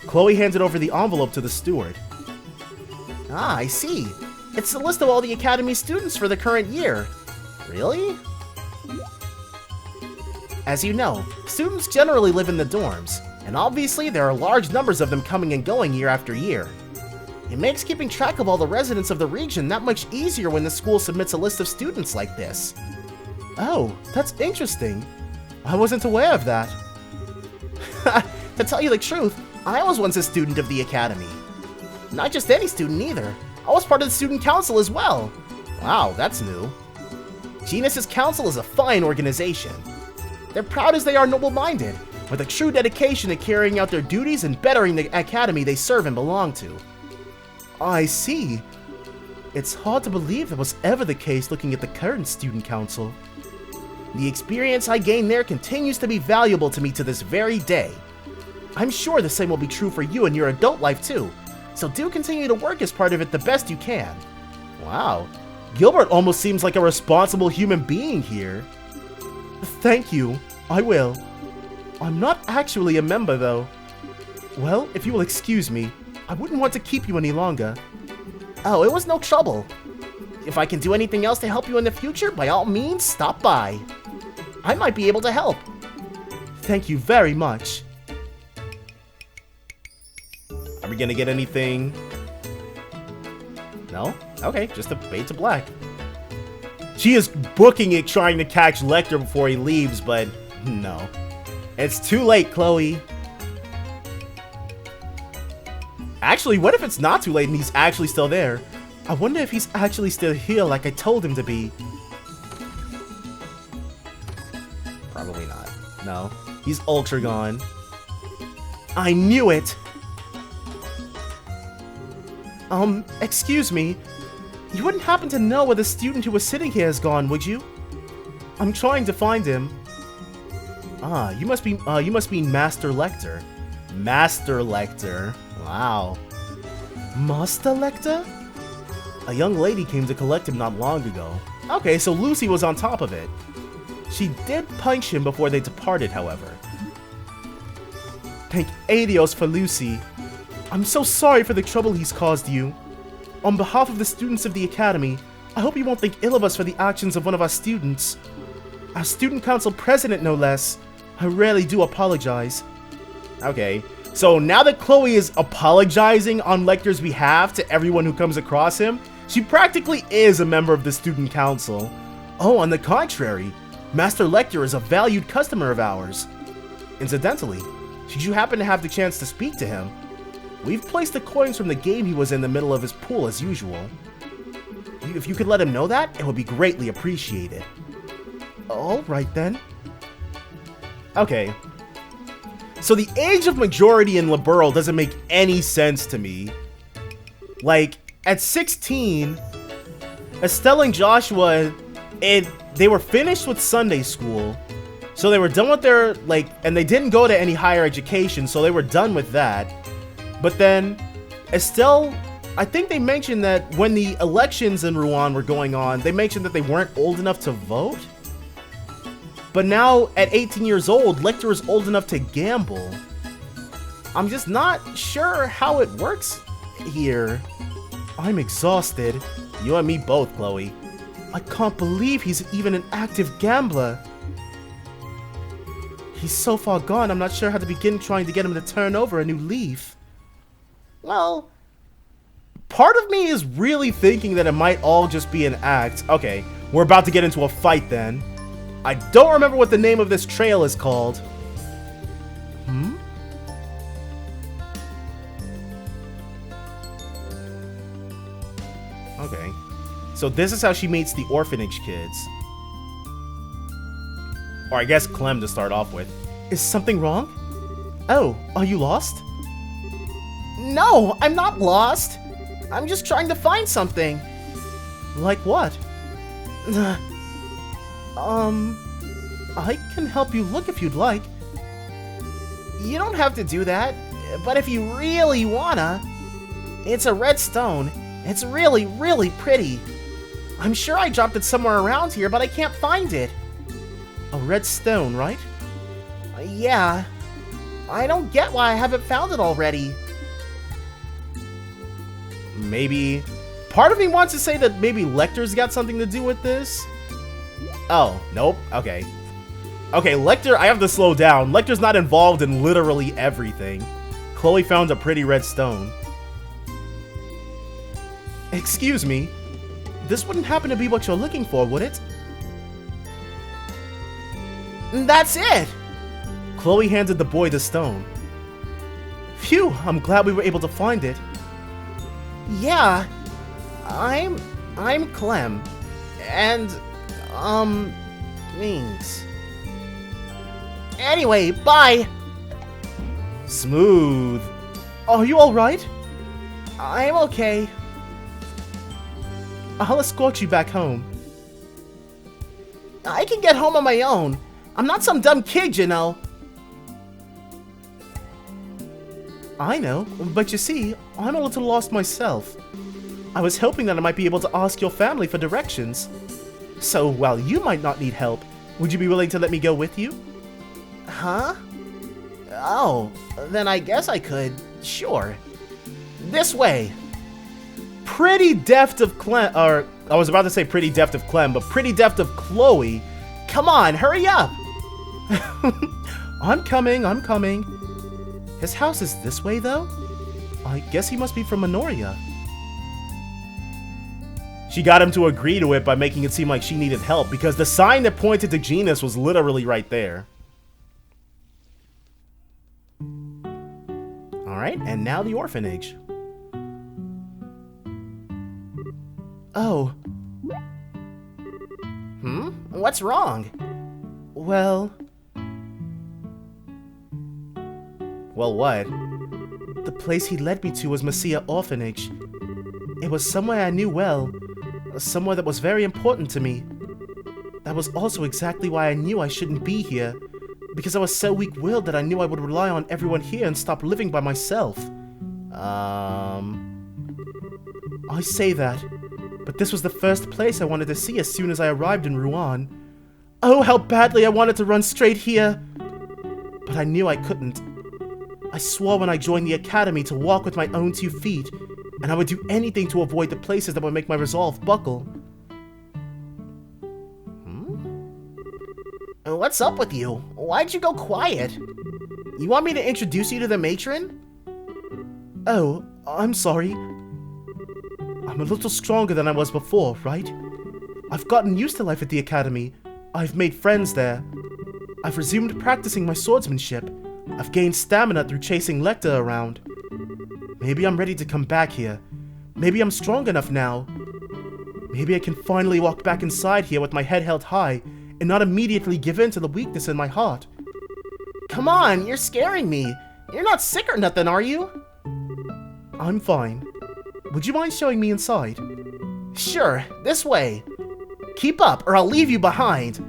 Kloe handed over the envelope to the steward. Ah, I see. It's the list of all the Academy students for the current year. Really? As you know, students generally live in the dorms, and obviously there are large numbers of them coming and going year after year. It makes keeping track of all the residents of the region that much easier when the school submits a list of students like this. Oh, that's interesting. I wasn't aware of that. To tell you the truth, I was once a student of the Academy. Not just any student either. I was part of the student council as well. Wow, that's new. Genus's council is a fine organization. They're proud as they are noble-minded, with a true dedication to carrying out their duties and bettering the Academy they serve and belong to. I see. It's hard to believe that was ever the case looking at the current student council. The experience I gained there continues to be valuable to me to this very day. I'm sure the same will be true for you in your adult life too, so do continue to work as part of it the best you can. Wow, Gilbert almost seems like a responsible human being here. Thank you, I will. I'm not actually a member though. Well, if you will excuse me, I wouldn't want to keep you any longer. Oh, it was no trouble. If I can do anything else to help you in the future, by all means, stop by. I might be able to help. Thank you very much. Are we gonna get anything? No? Okay, just a fade to black. She is booking it trying to catch Lechter before he leaves, but no. It's too late, Kloe. Actually, what if it's not too late and he's actually still there? I wonder if he's actually still here like I told him to be. Probably not. No. He's ultra gone. I knew it! Excuse me. You wouldn't happen to know where the student who was sitting here has gone, would you? I'm trying to find him. Ah, you must be Master Lechter. Master Lechter. Wow. Master Lechter? A young lady came to collect him not long ago. Okay, so Lucy was on top of it. She did punch him before they departed, however. Thank Aidios for Lucy. I'm so sorry for the trouble he's caused you. On behalf of the students of the Academy, I hope you won't think ill of us for the actions of one of our students. Our student council president, no less. I really do apologize. Okay, so now that Kloe is apologizing on Lechter's behalf to everyone who comes across him, she practically is a member of the student council. Oh, on the contrary, Master Lechter is a valued customer of ours. Incidentally, should you happen to have the chance to speak to him, we've placed the coins from the game he was in the middle of his pool as usual. If you could let him know that, it would be greatly appreciated. Alright then. Okay. So the age of majority in Liberl doesn't make any sense to me. Like, at 16, Estelle and Joshua, they were finished with Sunday school. So they were done with their, and they didn't go to any higher education, so they were done with that. But then, Estelle, I think they mentioned that when the elections in Rouen were going on, they mentioned that they weren't old enough to vote? But now, at 18 years old, Lechter is old enough to gamble. I'm just not sure how it works here. I'm exhausted. You and me both, Kloe. I can't believe he's even an active gambler. He's so far gone, I'm not sure how to begin trying to get him to turn over a new leaf. Well, part of me is really thinking that it might all just be an act. Okay, we're about to get into a fight then. I don't remember what the name of this trail is called. Okay. So this is how she meets the orphanage kids. Or I guess Clem to start off with. Is something wrong? Oh, are you lost? No, I'm not lost. I'm just trying to find something. Like what? I can help you look if you'd like. You don't have to do that, but if you really wanna. It's a red stone. It's really, really pretty. I'm sure I dropped it somewhere around here, but I can't find it. A red stone, right? Yeah. I don't get why I haven't found it already. Maybe... Part of me wants to say that maybe Lechter's got something to do with this. Oh, nope. Okay. Okay, Lechter, I have to slow down. Lechter's not involved in literally everything. Kloe found a pretty red stone. Excuse me. This wouldn't happen to be what you're looking for, would it? That's it! Kloe handed the boy the stone. Phew, I'm glad we were able to find it. Yeah. I'm Clem. And, thanks. Anyway, bye! Smooth. Are you alright? I'm okay. I'll escort you back home. I can get home on my own. I'm not some dumb kid, you know. I know, but you see, I'm a little lost myself. I was hoping that I might be able to ask your family for directions. So, while you might not need help, would you be willing to let me go with you? Huh? Oh, then I guess I could. Sure. This way. Pretty deft of Clem, or I was about to say pretty deft of Clem, but pretty deft of Kloe. Come on, hurry up! I'm coming. His house is this way, though? I guess he must be from Minoria. She got him to agree to it by making it seem like she needed help, because the sign that pointed to Genus was literally right there. Alright, and now the orphanage. Oh. What's wrong? Well, what? The place he led me to was Messia Orphanage. It was somewhere I knew well, somewhere that was very important to me. That was also exactly why I knew I shouldn't be here, because I was so weak-willed that I knew I would rely on everyone here and stop living by myself. I say that, but this was the first place I wanted to see as soon as I arrived in Rouen. Oh, how badly I wanted to run straight here! But I knew I couldn't. I swore when I joined the academy to walk with my own 2 feet, and I would do anything to avoid the places that would make my resolve buckle. What's up with you? Why'd you go quiet? You want me to introduce you to the matron? Oh, I'm sorry. I'm a little stronger than I was before, right? I've gotten used to life at the academy. I've made friends there. I've resumed practicing my swordsmanship. I've gained stamina through chasing Lechter around. Maybe I'm ready to come back here. Maybe I'm strong enough now. Maybe I can finally walk back inside here with my head held high and not immediately give in to the weakness in my heart. Come on, you're scaring me. You're not sick or nothing, are you? I'm fine. Would you mind showing me inside? Sure, this way. Keep up, or I'll leave you behind.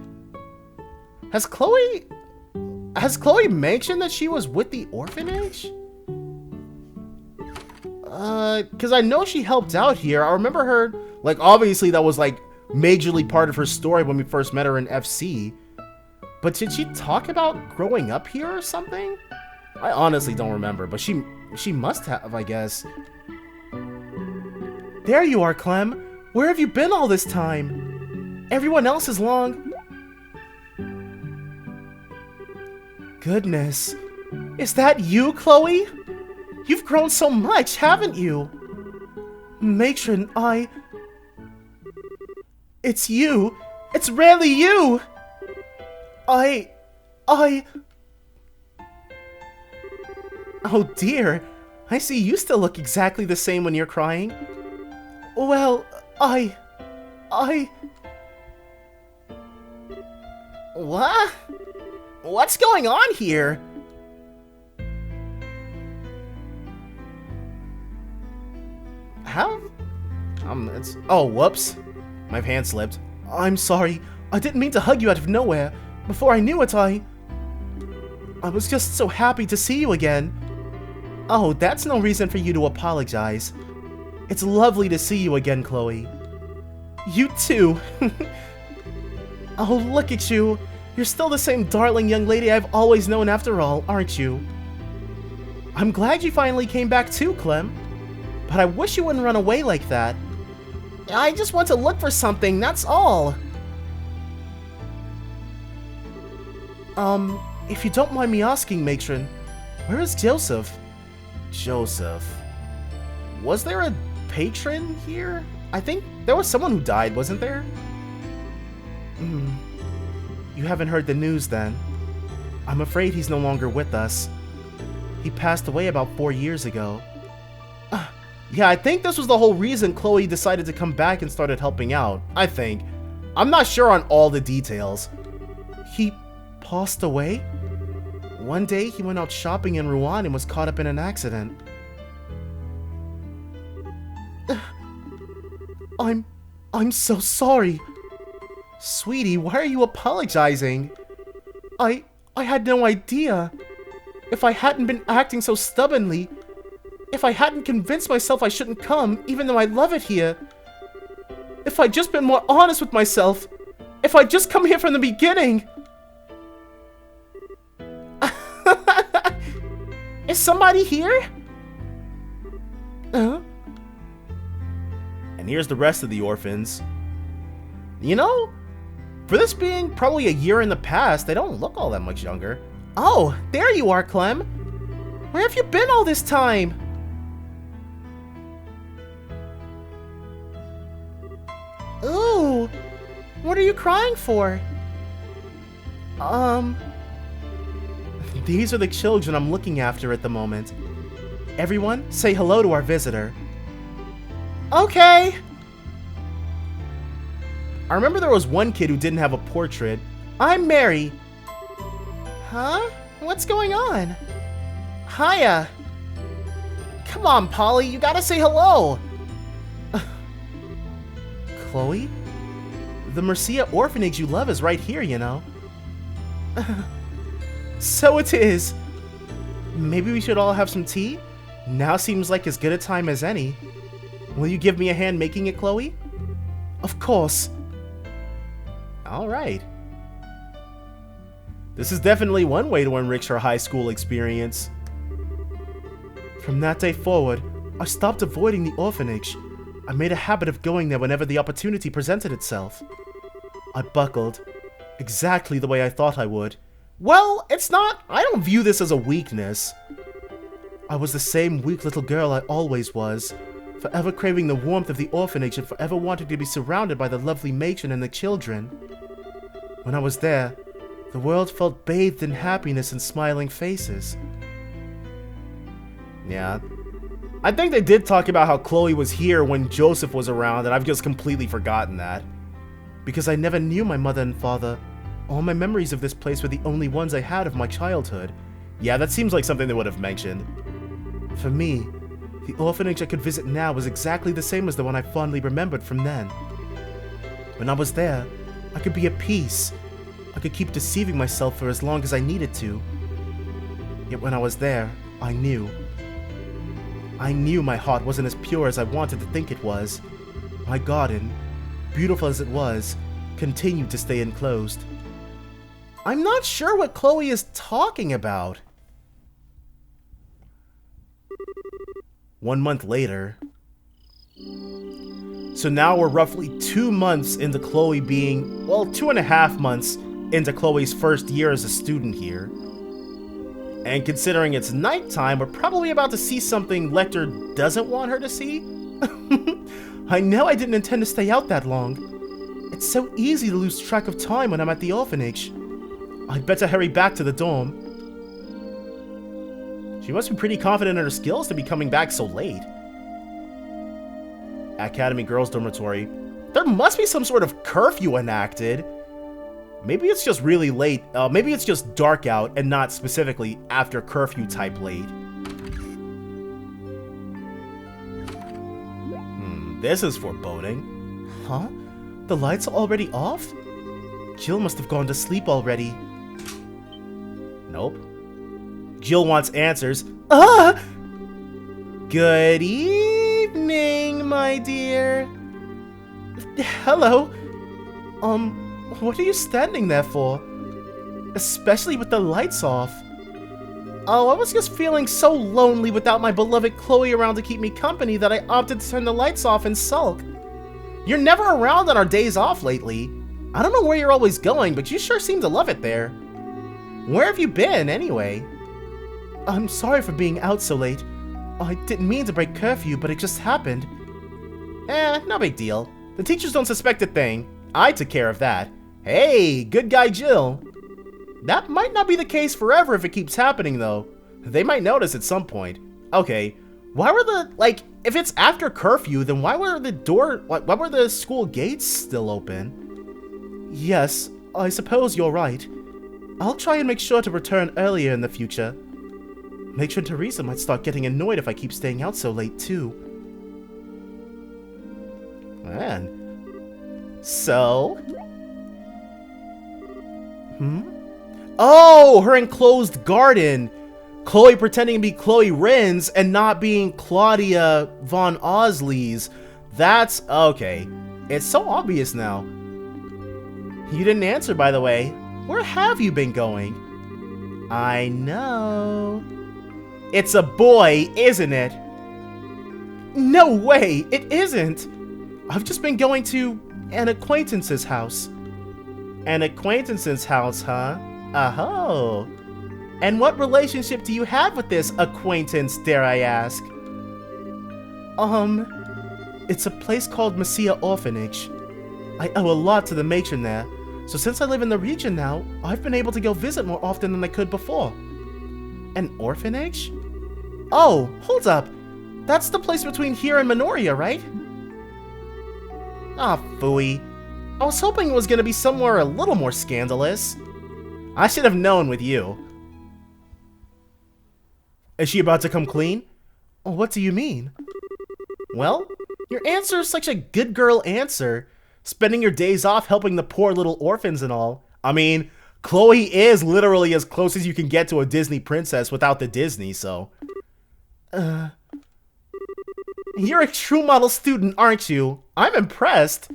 Has Kloe mentioned that she was with the orphanage? Because I know she helped out here. I remember her, like, obviously that was, like, majorly part of her story when we first met her in FC. But did she talk about growing up here or something? I honestly don't remember, but she must have, I guess. There you are, Clem. Where have you been all this time? Everyone else is long. Goodness. Is that you, Kloe? You've grown so much, haven't you? Matron, It's you! It's really you! Oh dear, I see you still look exactly the same when you're crying. Well, What? What's going on here? Oh, whoops. My hand slipped. I'm sorry. I didn't mean to hug you out of nowhere. Before I knew it, I was just so happy to see you again. Oh, that's no reason for you to apologize. It's lovely to see you again, Kloe. You too. Oh, look at you. You're still the same darling young lady I've always known after all, aren't you? I'm glad you finally came back too, Clem. But I wish you wouldn't run away like that. I just want to look for something, that's all. If you don't mind me asking, matron, where is Joseph? Joseph. Was there a patron here? I think there was someone who died, wasn't there? You haven't heard the news then. I'm afraid he's no longer with us. He passed away about 4 years ago. Yeah, I think this was the whole reason Kloe decided to come back and started helping out. I think. I'm not sure on all the details. He passed away? One day he went out shopping in Rouen and was caught up in an accident. I'm so sorry. Sweetie, why are you apologizing? I had no idea. If I hadn't been acting so stubbornly, if I hadn't convinced myself I shouldn't come, even though I love it here, if I'd just been more honest with myself, if I'd just come here from the beginning. Is somebody here? And here's the rest of the orphans. You know, for this being probably a year in the past, they don't look all that much younger. Oh, there you are, Clem. Where have you been all this time? Ooh, what are you crying for? These are the children I'm looking after at the moment. Everyone, say hello to our visitor. Okay. I remember there was one kid who didn't have a portrait. I'm Mary. Huh? What's going on? Hiya. Come on, Polly, you gotta say hello. Kloe? The Mercia orphanage you love is right here, you know. So it is. Maybe we should all have some tea? Now seems like as good a time as any. Will you give me a hand making it, Kloe? Of course. Alright. This is definitely one way to enrich her high school experience. From that day forward, I stopped avoiding the orphanage. I made a habit of going there whenever the opportunity presented itself. I buckled, exactly the way I thought I would. Well, I don't view this as a weakness. I was the same weak little girl I always was, forever craving the warmth of the orphanage and forever wanting to be surrounded by the lovely matron and the children. When I was there, the world felt bathed in happiness and smiling faces. Yeah. I think they did talk about how Kloe was here when Joseph was around, and I've just completely forgotten that. Because I never knew my mother and father. All my memories of this place were the only ones I had of my childhood. Yeah, that seems like something they would have mentioned. For me, the orphanage I could visit now was exactly the same as the one I fondly remembered from then. When I was there, I could be at peace. I could keep deceiving myself for as long as I needed to. Yet when I was there, I knew. I knew my heart wasn't as pure as I wanted to think it was. My garden, beautiful as it was, continued to stay enclosed. I'm not sure what Kloe is talking about. 1 month later. So now we're roughly 2 months into Kloe being, well, 2.5 months into Chloe's first year as a student here. And considering it's nighttime, we're probably about to see something Lechter doesn't want her to see. I know I didn't intend to stay out that long. It's so easy to lose track of time when I'm at the orphanage. I'd better hurry back to the dorm. She must be pretty confident in her skills to be coming back so late. Academy Girls Dormitory. There must be some sort of curfew enacted. Maybe it's just really late. Maybe it's just dark out and not specifically after curfew type late. This is foreboding. Huh? The lights are already off? Jill must have gone to sleep already. Nope. Jill wants answers. Good evening, my dear. Hello. What are you standing there for? especially with the lights off. Oh, I was just feeling so lonely without my beloved Kloe around to keep me company that I opted to turn the lights off and sulk. You're never around on our days off lately. I don't know where you're always going, but you sure seem to love it there. Where have you been, anyway? I'm sorry for being out so late. I didn't mean to break curfew, but it just happened. No big deal. The teachers don't suspect a thing. I took care of that. Hey, good guy Jill. That might not be the case forever if it keeps happening, though. They might notice at some point. Okay, why were if it's after curfew, then why were the school gates still open? Yes, I suppose you're right. I'll try and make sure to return earlier in the future. Matron Teresa might start getting annoyed if I keep staying out so late, too. Man. So? Oh, her enclosed garden. Kloe pretending to be Chloe Rins and not being Claudia von Osleys. That's okay. It's so obvious now. You didn't answer, by the way. Where have you been going? I know. It's a boy, isn't it? No way, it isn't. I've just been going to an acquaintance's house. An acquaintance's house, huh? Oh. And what relationship do you have with this acquaintance, dare I ask? It's a place called Messia Orphanage. I owe a lot to the matron there, so since I live in the region now, I've been able to go visit more often than I could before. An orphanage? Oh, hold up. That's the place between here and Minoria, right? Ah, phooey. I was hoping it was gonna be somewhere a little more scandalous. I should have known with you. Is she about to come clean? What do you mean? Well, your answer is such a good girl answer. Spending your days off helping the poor little orphans and all. I mean, Kloe is literally as close as you can get to a Disney princess without the Disney, so... You're a true model student, aren't you? I'm impressed.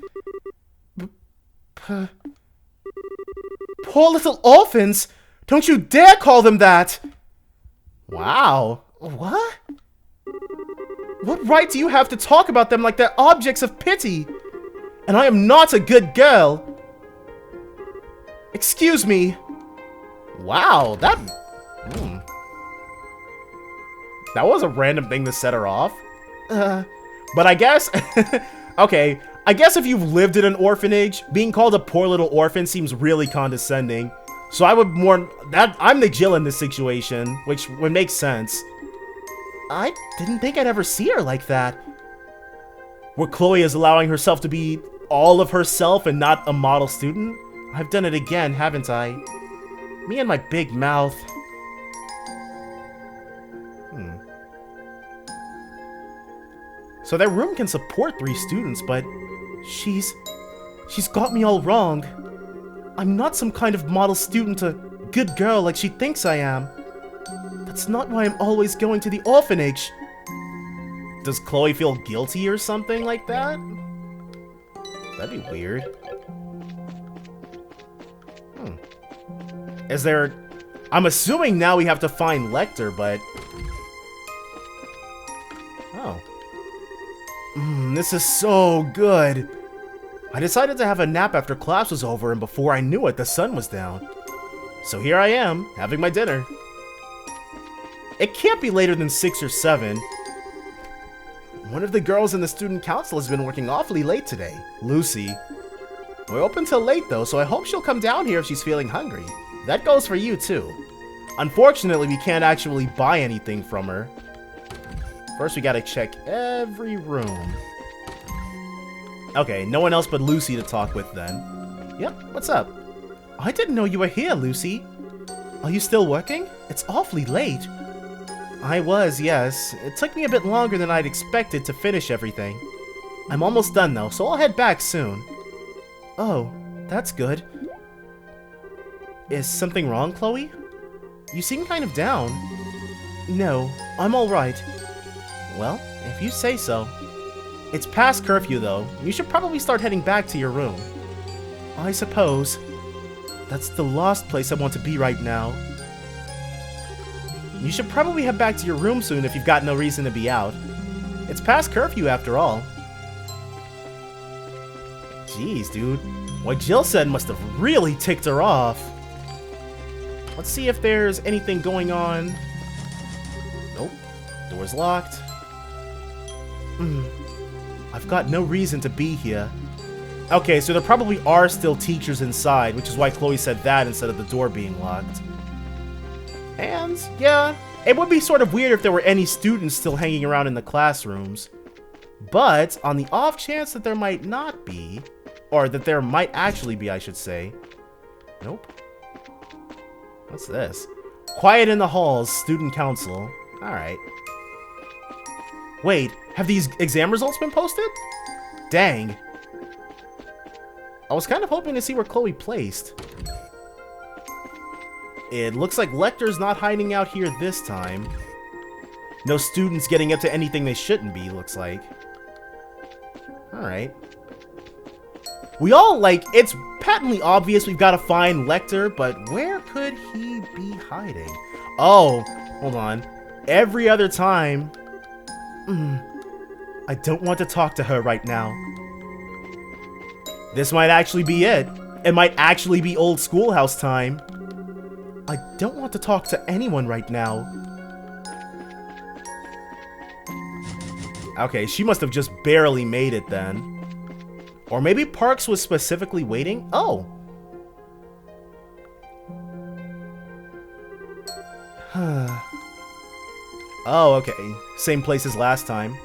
Poor little orphans! Don't you dare call them that! Wow. What? What right do you have to talk about them like they're objects of pity? And I am not a good girl. Excuse me. Wow, that was a random thing to set her off. But I guess... okay, I guess if you've lived in an orphanage, being called a poor little orphan seems really condescending. So I would I'm the Jill in this situation, which would make sense. I didn't think I'd ever see her like that. Where Kloe is allowing herself to be all of herself and not a model student? I've done it again, haven't I? Me and my big mouth. So that room can support 3 students, but she's got me all wrong. I'm not some kind of model student, a good girl like she thinks I am. That's not why I'm always going to the orphanage. Does Kloe feel guilty or something like that? That'd be weird. Is there... I'm assuming now we have to find Lechter, but... Oh. This is so good. I decided to have a nap after class was over, and before I knew it, the sun was down. So here I am, having my dinner. It can't be later than 6 or 7. One of the girls in the student council has been working awfully late today, Lucy. We're open till late though, so I hope she'll come down here if she's feeling hungry. That goes for you too. Unfortunately, we can't actually buy anything from her. First, we gotta check every room. Okay, no one else but Lucy to talk with then. Yep, what's up? I didn't know you were here, Lucy. Are you still working? It's awfully late. I was, yes. It took me a bit longer than I'd expected to finish everything. I'm almost done though, so I'll head back soon. Oh, that's good. Is something wrong, Kloe? You seem kind of down. No, I'm alright. Well, if you say so. It's past curfew though. You should probably start heading back to your room. I suppose. That's the last place I want to be right now. You should probably head back to your room soon if you've got no reason to be out. It's past curfew after all. Jeez, dude. What Jill said must have really ticked her off. Let's see if there's anything going on. Nope. Door's locked. I've got no reason to be here. Okay, so there probably are still teachers inside, which is why Kloe said that instead of the door being locked. And, yeah, it would be sort of weird if there were any students still hanging around in the classrooms. But, on the off chance that there might not be, or that there might actually be, I should say. Nope. What's this? Quiet in the halls, student council. Alright. Wait, have these exam results been posted? Dang. I was kind of hoping to see where Kloe placed. It looks like Lechter's not hiding out here this time. No students getting up to anything they shouldn't be, looks like. Alright. We all, like, it's patently obvious we've got to find Lechter, but where could he be hiding? Oh, hold on. Every other time... I don't want to talk to her right now. This might actually be it. It might actually be old schoolhouse time. I don't want to talk to anyone right now. Okay, she must have just barely made it then. Or maybe Parks was specifically waiting? Oh! Oh, okay. Same place as last time.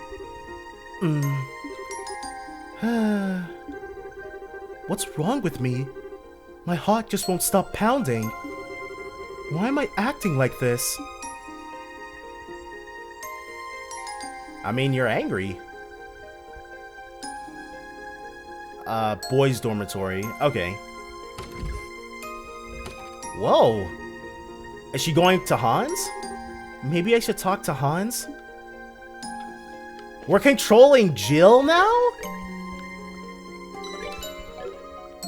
What's wrong with me? My heart just won't stop pounding. Why am I acting like this? I mean, you're angry. Boys' dormitory. Okay. Whoa. Is she going to Hans? Maybe I should talk to Hans? We're controlling Jill now?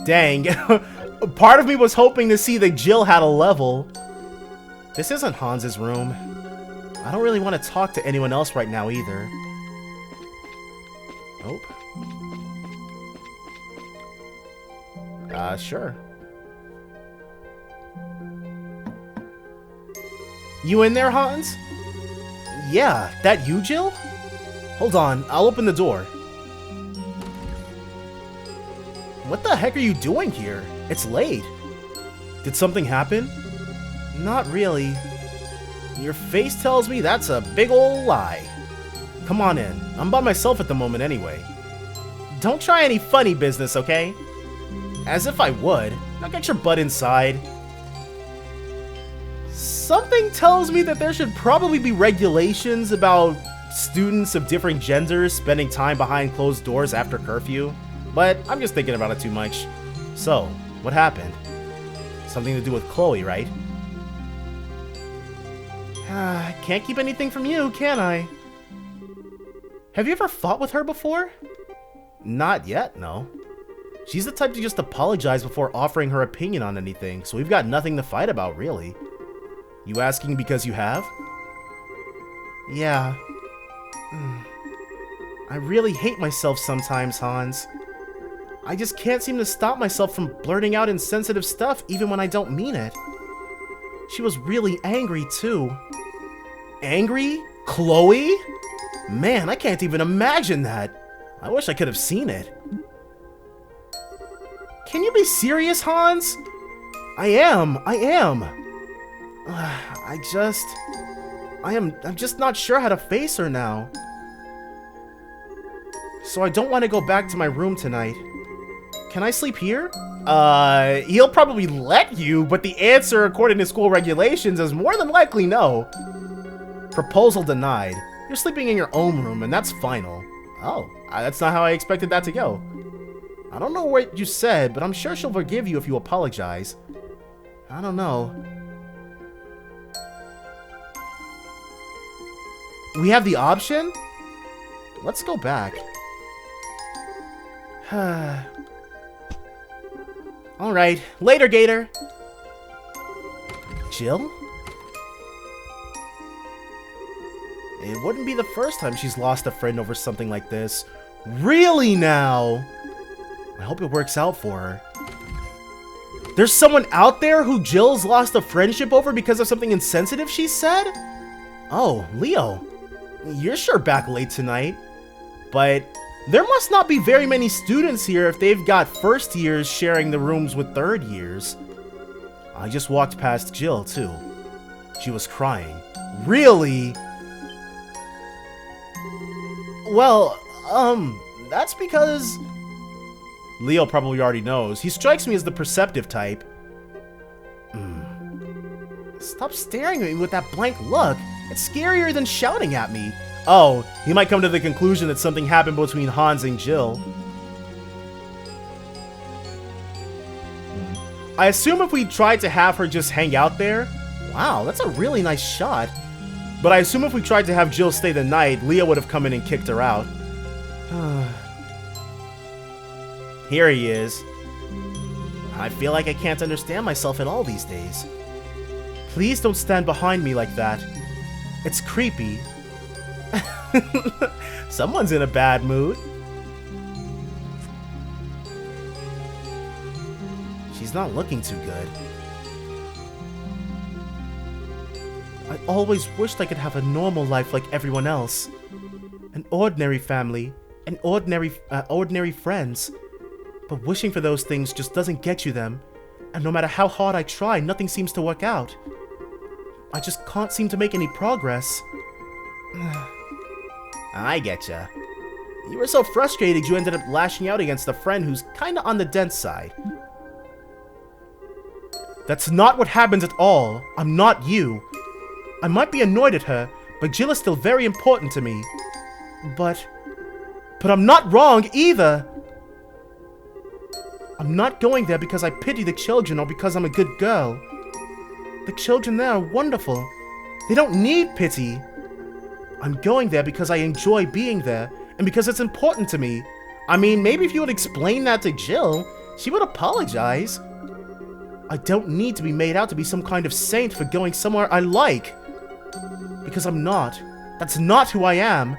Dang. Part of me was hoping to see that Jill had a level. This isn't Hans's room. I don't really want to talk to anyone else right now either. Nope. Sure. You in there, Hans? Yeah, that you, Jill? Hold on, I'll open the door. What the heck are you doing here? It's late. Did something happen? Not really. Your face tells me that's a big ol' lie. Come on in. I'm by myself at the moment anyway. Don't try any funny business, okay? As if I would. Now get your butt inside. Something tells me that there should probably be regulations about students of different genders spending time behind closed doors after curfew, but I'm just thinking about it too much. So, what happened? Something to do with Kloe, right? Can't keep anything from you, can I? Have you ever fought with her before? Not yet, no. She's the type to just apologize before offering her opinion on anything, so we've got nothing to fight about, really. You asking because you have? Yeah. I really hate myself sometimes, Hans. I just can't seem to stop myself from blurting out insensitive stuff even when I don't mean it. She was really angry, too. Angry? Kloe? Man, I can't even imagine that. I wish I could have seen it. Can you be serious, Hans? I am. I'm just not sure how to face her now. So I don't want to go back to my room tonight. Can I sleep here? He'll probably let you, but the answer, according to school regulations, is more than likely no. Proposal denied. You're sleeping in your own room, and that's final. Oh, that's not how I expected that to go. I don't know what you said, but I'm sure she'll forgive you if you apologize. I don't know. We have the option? Let's go back. I'll Alright, later, Gator. Jill? It wouldn't be the first time she's lost a friend over something like this. Really now? I hope it works out for her. There's someone out there who Jill's lost a friendship over because of something insensitive she said? Oh, Leo. You're sure back late tonight. But there must not be very many students here if they've got first years sharing the rooms with third years. I just walked past Jill, too. She was crying. Really? Well, that's because... Leo probably already knows. He strikes me as the perceptive type. Stop staring at me with that blank look. It's scarier than shouting at me. Oh, he might come to the conclusion that something happened between Hans and Jill. I assume if we tried to have her just hang out there... Wow, that's a really nice shot. But I assume if we tried to have Jill stay the night, Leo would have come in and kicked her out. Here he is. I feel like I can't understand myself at all these days. Please don't stand behind me like that. It's creepy. Someone's in a bad mood. She's not looking too good. I always wished I could have a normal life like everyone else. An ordinary family, and ordinary friends. But wishing for those things just doesn't get you them. And no matter how hard I try, nothing seems to work out. I just can't seem to make any progress. I getcha. You were so frustrated you ended up lashing out against a friend who's kinda on the dense side. That's not what happened at all. I'm not you. I might be annoyed at her, but Jill is still very important to me. But I'm not wrong either. I'm not going there because I pity the children or because I'm a good girl. The children there are wonderful. They don't need pity. I'm going there because I enjoy being there and because it's important to me. I mean, maybe if you would explain that to Jill, she would apologize. I don't need to be made out to be some kind of saint for going somewhere I like. Because I'm not. That's not who I am.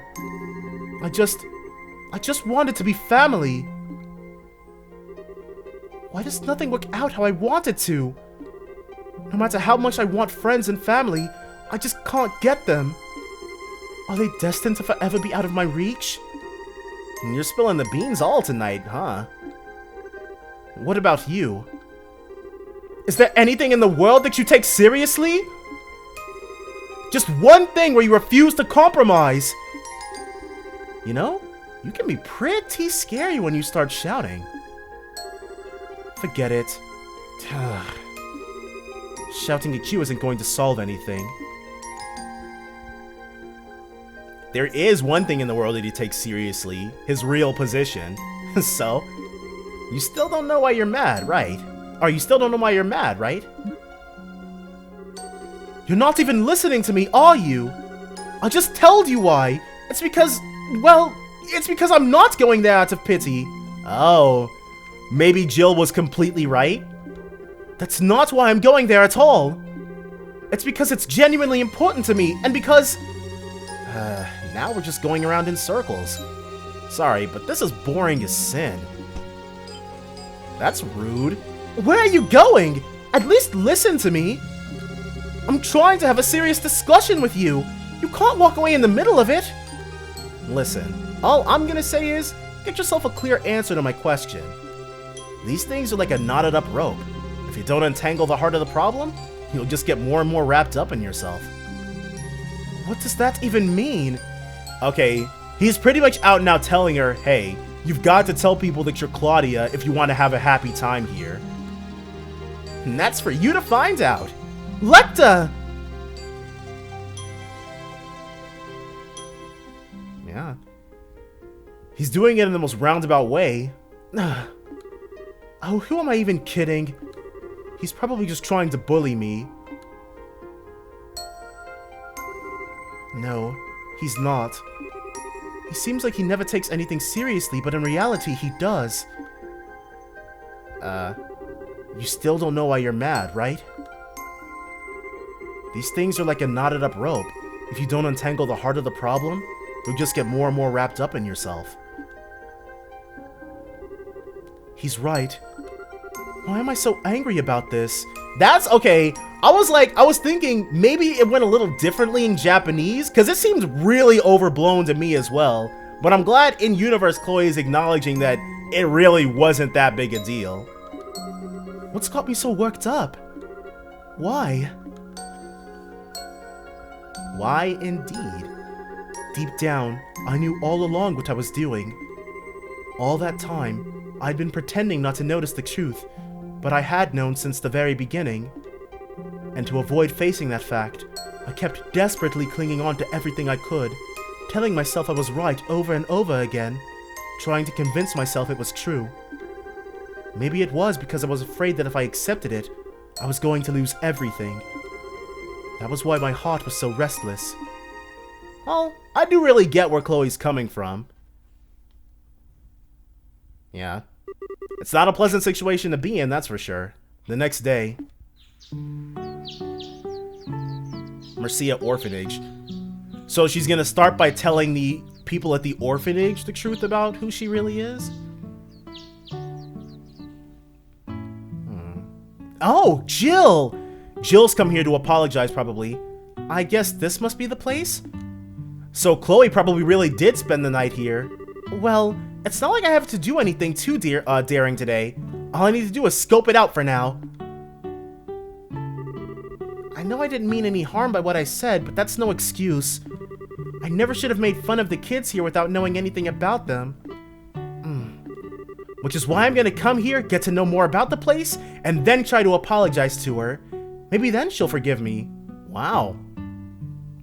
I just wanted to be family. Why does nothing work out how I want it to? No matter how much I want friends and family, I just can't get them. Are they destined to forever be out of my reach? You're spilling the beans all tonight, huh? What about you? Is there anything in the world that you take seriously? Just one thing where you refuse to compromise. You know, you can be pretty scary when you start shouting. Forget it. Shouting at you isn't going to solve anything. There is one thing in the world that he takes seriously, his real position. So, you still don't know why you're mad, right? Or you still don't know why you're mad, right? You're not even listening to me, are you? I just told you why. It's because, well, it's because I'm not going there out of pity. Oh, maybe Jill was completely right? That's not why I'm going there at all. It's because it's genuinely important to me, and because... now we're just going around in circles. Sorry, but this is boring as sin. That's rude. Where are you going? At least listen to me. I'm trying to have a serious discussion with you. You can't walk away in the middle of it. Listen, all I'm gonna say is, get yourself a clear answer to my question. These things are like a knotted up rope. If you don't untangle the heart of the problem, you'll just get more and more wrapped up in yourself. What does that even mean? Okay, he's pretty much out now telling her, hey, you've got to tell people that you're Claudia if you want to have a happy time here. And that's for you to find out. Lechter! Yeah. He's doing it in the most roundabout way. Oh, who am I even kidding? He's probably just trying to bully me. No, he's not. He seems like he never takes anything seriously, but in reality, he does. You still don't know why you're mad, right? These things are like a knotted up rope. If you don't untangle the heart of the problem, you'll just get more and more wrapped up in yourself. He's right. Why am I so angry about this? That's okay. I was thinking maybe it went a little differently in Japanese, because it seemed really overblown to me as well. But I'm glad in universe Kloe is acknowledging that it really wasn't that big a deal. What's got me so worked up? Why? Why indeed? Deep down, I knew all along what I was doing. All that time, I'd been pretending not to notice the truth, but I had known since the very beginning. And to avoid facing that fact, I kept desperately clinging on to everything I could, telling myself I was right over and over again, trying to convince myself it was true. Maybe it was because I was afraid that if I accepted it, I was going to lose everything. That was why my heart was so restless. Well, I do really get where Chloe's coming from. Yeah. It's not a pleasant situation to be in, that's for sure. The next day, Mercia Orphanage. So she's gonna start by telling the people at the orphanage the truth about who she really is? Oh, Jill! Jill's come here to apologize, probably. I guess this must be the place? So Kloe probably really did spend the night here. Well, it's not like I have to do anything too daring today. All I need to do is scope it out for now. I know I didn't mean any harm by what I said, but that's no excuse. I never should have made fun of the kids here without knowing anything about them. Which is why I'm gonna come here, get to know more about the place, and then try to apologize to her. Maybe then she'll forgive me. Wow.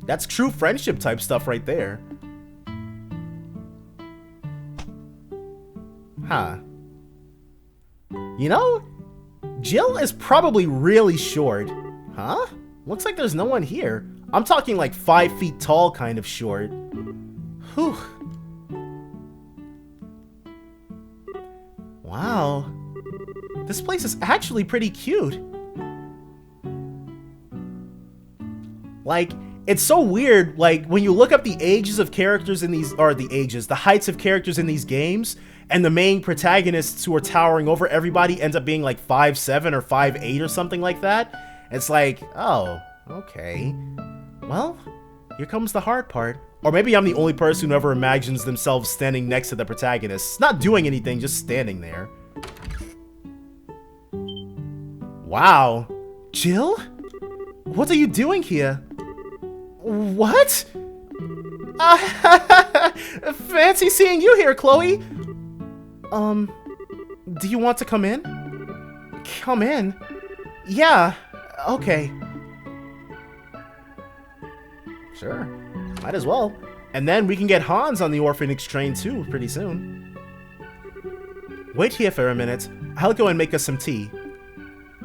That's true friendship type stuff right there. Huh. You know, Jill is probably really short. Huh? Looks like there's no one here. I'm talking like 5 feet tall kind of short. Whew. Wow. This place is actually pretty cute. Like, it's so weird, like, when you look up the ages of characters in these, or the heights of characters in these games, and the main protagonists who are towering over everybody ends up being like 5'7" or 5'8" or something like that. It's like, oh, okay. Well, here comes the hard part. Or maybe I'm the only person who ever imagines themselves standing next to the protagonists, not doing anything, just standing there. Wow. Jill? What are you doing here? What? Fancy seeing you here, Kloe. Do you want to come in? Come in? Yeah, okay. Sure, might as well. And then we can get Hans on the orphanage train too, pretty soon. Wait here for a minute. I'll go and make us some tea.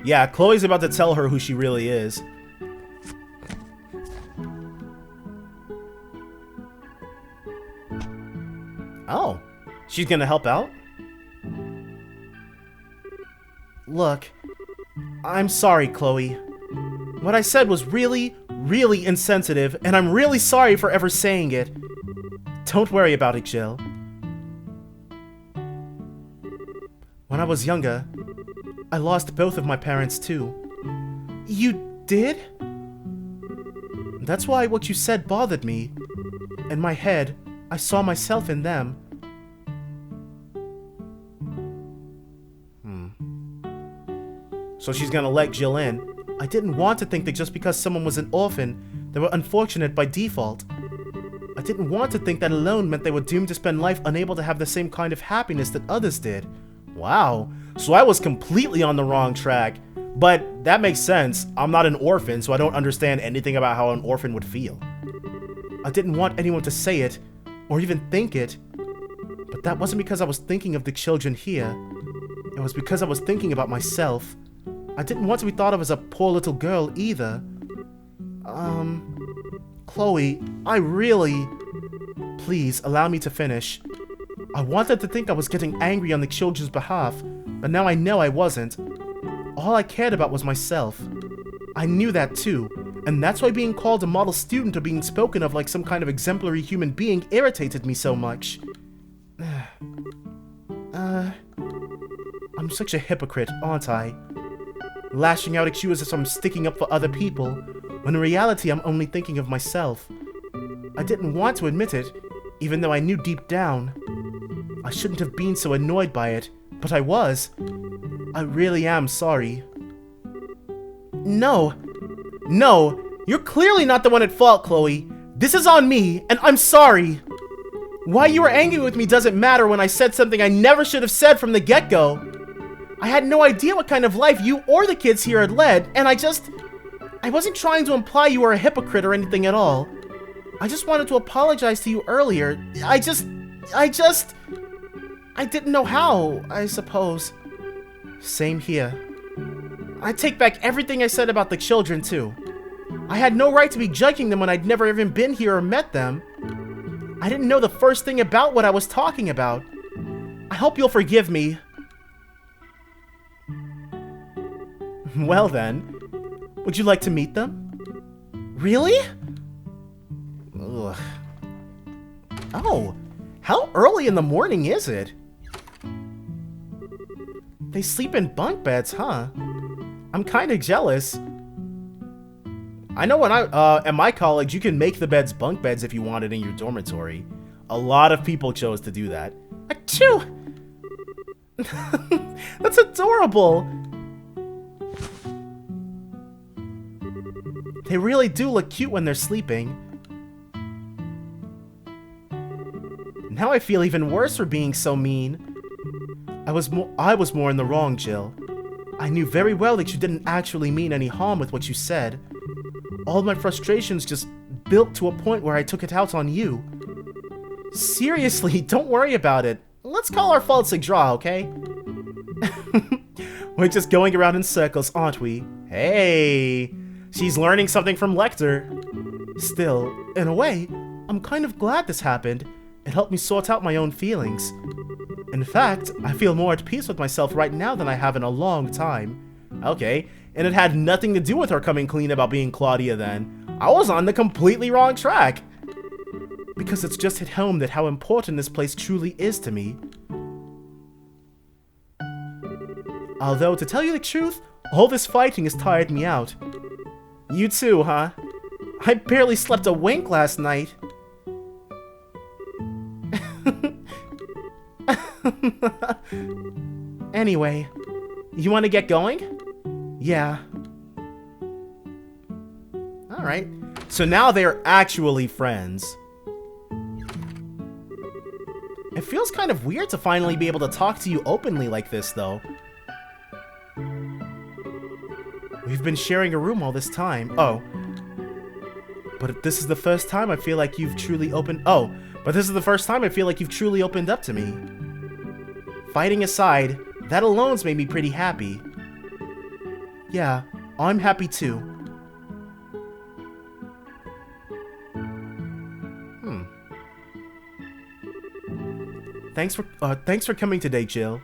Yeah, Chloe's about to tell her who she really is. Oh, she's gonna help out? Look, I'm sorry, Kloe. What I said was really insensitive, and I'm really sorry for ever saying it. Don't worry about it, Jill. When I was younger, I lost both of my parents too. You did? That's why what you said bothered me. In my head, I saw myself in them. So she's gonna let Jill in. I didn't want to think that just because someone was an orphan, they were unfortunate by default. I didn't want to think that alone meant they were doomed to spend life unable to have the same kind of happiness that others did. Wow, so I was completely on the wrong track. But that makes sense. I'm not an orphan, so I don't understand anything about how an orphan would feel. I didn't want anyone to say it, or even think it. But that wasn't because I was thinking of the children here. It was because I was thinking about myself. I didn't want to be thought of as a poor little girl either. Kloe, I really... Please, allow me to finish. I wanted to think I was getting angry on the children's behalf, but now I know I wasn't. All I cared about was myself. I knew that too, and that's why being called a model student or being spoken of like some kind of exemplary human being irritated me so much. I'm such a hypocrite, aren't I? Lashing out at you as if I'm sticking up for other people, when in reality I'm only thinking of myself. I didn't want to admit it, even though I knew deep down. I shouldn't have been so annoyed by it, but I was. I really am sorry. No, you're clearly not the one at fault, Kloe. This is on me, and I'm sorry. Why you were angry with me doesn't matter when I said something I never should have said from the get-go. I had no idea what kind of life you or the kids here had led, and I wasn't trying to imply you were a hypocrite or anything at all. I just wanted to apologize to you earlier. I didn't know how, I suppose. Same here. I take back everything I said about the children, too. I had no right to be judging them when I'd never even been here or met them. I didn't know the first thing about what I was talking about. I hope you'll forgive me. Well then, would you like to meet them? Really? Ugh. Oh, how early in the morning is it? They sleep in bunk beds, huh? I'm kind of jealous. I know when at my college, you can make the beds bunk beds if you want it in your dormitory. A lot of people chose to do that. Achoo! That's adorable! They really do look cute when they're sleeping. Now I feel even worse for being so mean. I was more in the wrong, Jill. I knew very well that you didn't actually mean any harm with what you said. All my frustrations just built to a point where I took it out on you. Seriously, don't worry about it. Let's call our faults a draw, okay? We're just going around in circles, aren't we? Hey, she's learning something from Lechter. Still, in a way, I'm kind of glad this happened. It helped me sort out my own feelings. In fact, I feel more at peace with myself right now than I have in a long time. Okay, and it had nothing to do with her coming clean about being Claudia then. I was on the completely wrong track. Because it's just hit home that how important this place truly is to me. Although, to tell you the truth, all this fighting has tired me out. You too, huh? I barely slept a wink last night. Anyway, you want to get going? Yeah. Alright. So now they're actually friends. It feels kind of weird to finally be able to talk to you openly like this, though. We've been sharing a room all this time. Oh. But this is the first time I feel like you've truly opened... Oh. But this is the first time I feel like you've truly opened up to me. Fighting aside, that alone's made me pretty happy. Yeah, I'm happy too. Thanks for coming today, Jill.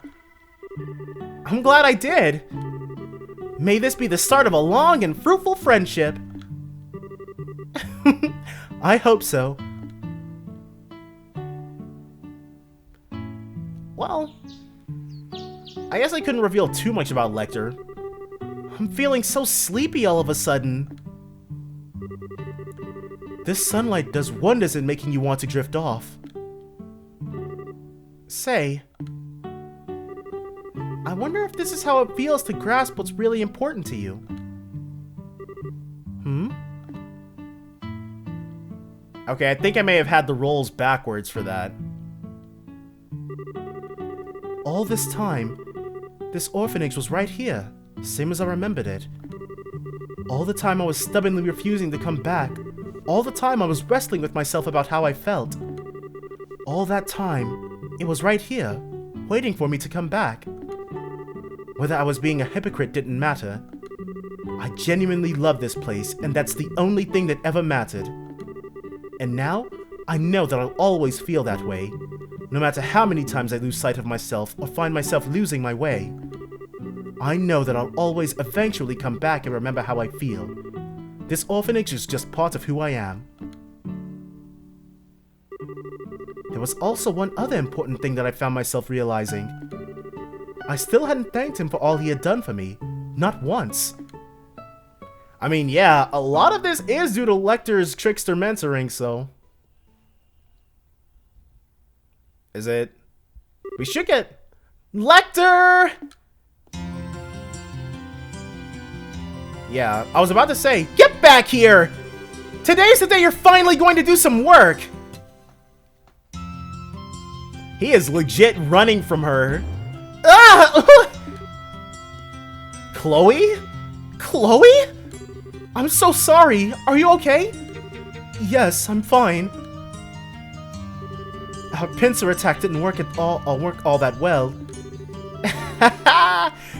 I'm glad I did. May this be the start of a long and fruitful friendship. I hope so. Well, I guess I couldn't reveal too much about Lechter. I'm feeling so sleepy all of a sudden. This sunlight does wonders in making you want to drift off. Say, I wonder if this is how it feels to grasp what's really important to you. Okay, I think I may have had the roles backwards for that. All this time, this orphanage was right here, same as I remembered it. All the time I was stubbornly refusing to come back. All the time I was wrestling with myself about how I felt. All that time, it was right here, waiting for me to come back. Whether I was being a hypocrite didn't matter. I genuinely love this place, and that's the only thing that ever mattered. And now, I know that I'll always feel that way, no matter how many times I lose sight of myself or find myself losing my way. I know that I'll always eventually come back and remember how I feel. This orphanage is just part of who I am. There was also one other important thing that I found myself realizing. I still hadn't thanked him for all he had done for me. Not once. I mean, yeah, a lot of this is due to Lechter's trickster mentoring, so... Is it? We should get... Lechter! Yeah, I was about to say, get back here! Today's the day you're finally going to do some work! He is legit running from her. Ah! Kloe? Kloe? I'm so sorry. Are you okay? Yes, I'm fine. Our pincer attack didn't work all that well.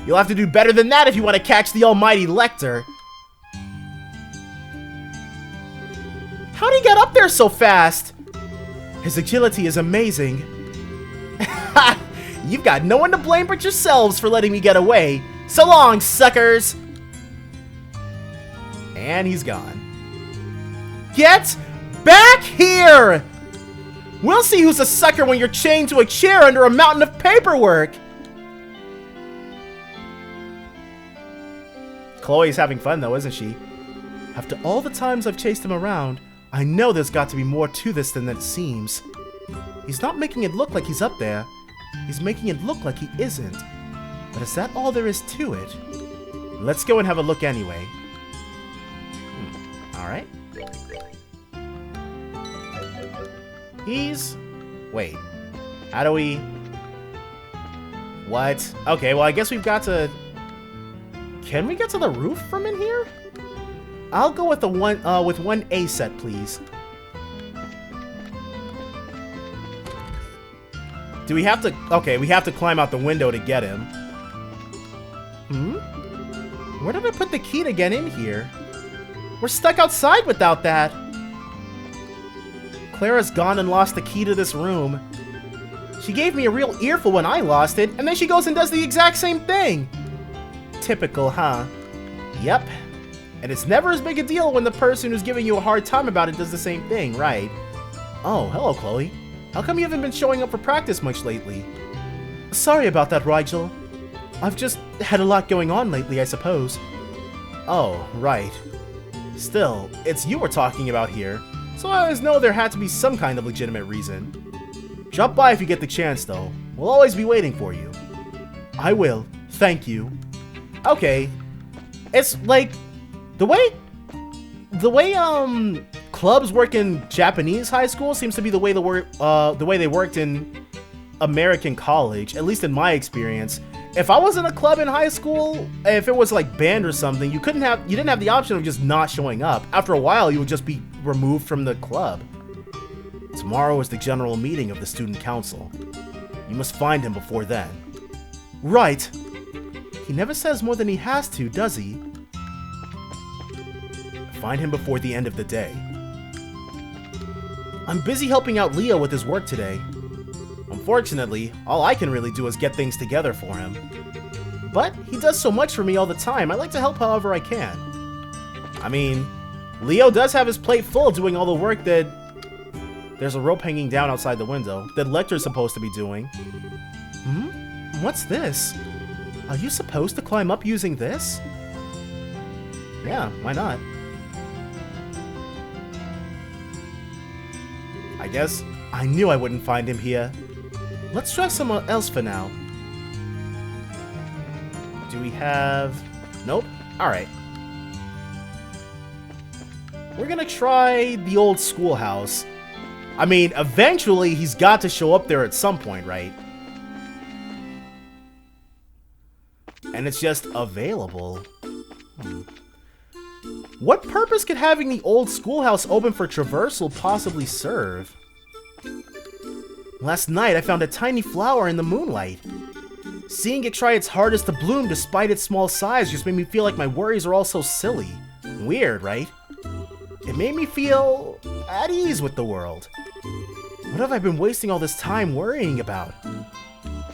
You'll have to do better than that if you want to catch the almighty Lechter. How'd he get up there so fast? His agility is amazing. You've got no one to blame but yourselves for letting me get away. So long, suckers! And he's gone. Get back here! We'll see who's a sucker when you're chained to a chair under a mountain of paperwork! Chloe's having fun though, isn't she? After all the times I've chased him around, I know there's got to be more to this than it seems. He's not making it look like he's up there. He's making it look like he isn't. But is that all there is to it? Let's go and have a look anyway. Alright. Wait. How do we... What? Okay, well I guess we've got to... Can we get to the roof from in here? I'll go with the one A set, please. Do we have to... Okay, we have to climb out the window to get him. Where did I put the key to get in here? We're stuck outside without that. Clara's gone and lost the key to this room. She gave me a real earful when I lost it, and then she goes and does the exact same thing. Typical, huh? Yep. And it's never as big a deal when the person who's giving you a hard time about it does the same thing, right? Oh, hello, Kloe. How come you haven't been showing up for practice much lately? Sorry about that, Rigel. I've just had a lot going on lately, I suppose. Oh, right. Still, it's you we're talking about here, so I always know there had to be some kind of legitimate reason. Drop by if you get the chance, though. We'll always be waiting for you. I will. Thank you. Okay. It's like... The way clubs work in Japanese high school seems to be the way they worked in American college, at least in my experience. If I was in a club in high school, if it was like band or something, you didn't have the option of just not showing up. After a while, you would just be removed from the club. Tomorrow is the general meeting of the student council. You must find him before then. Right. He never says more than he has to, does he? Find him before the end of the day. I'm busy helping out Leo with his work today. Unfortunately, all I can really do is get things together for him. But he does so much for me all the time, I like to help however I can. I mean, Leo does have his plate full doing all the work that... There's a rope hanging down outside the window that Lechter's supposed to be doing. What's this? Are you supposed to climb up using this? Yeah, why not? I guess I knew I wouldn't find him here. Let's try somewhere else for now. Do we have... Nope. Alright. We're gonna try the old schoolhouse. I mean, eventually he's got to show up there at some point, right? And it's just available. What purpose could having the old schoolhouse open for traversal possibly serve? Last night I found a tiny flower in the moonlight. Seeing it try its hardest to bloom despite its small size just made me feel like my worries are all so silly. Weird, right? It made me feel at ease with the world. What have I been wasting all this time worrying about?